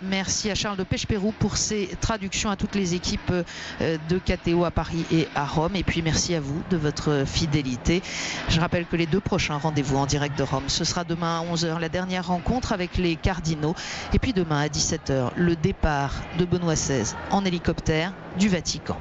merci à Charles de Pechepérou pour ses traductions, à toutes les équipes de KTO à Paris et à Rome. Et puis merci à vous de votre fidélité. Je rappelle que les 2 prochains rendez-vous en direct de Rome, ce sera demain à 11h, la dernière rencontre avec les cardinaux. Et puis demain à 17h, le départ de Benoît XVI en hélicoptère du Vatican.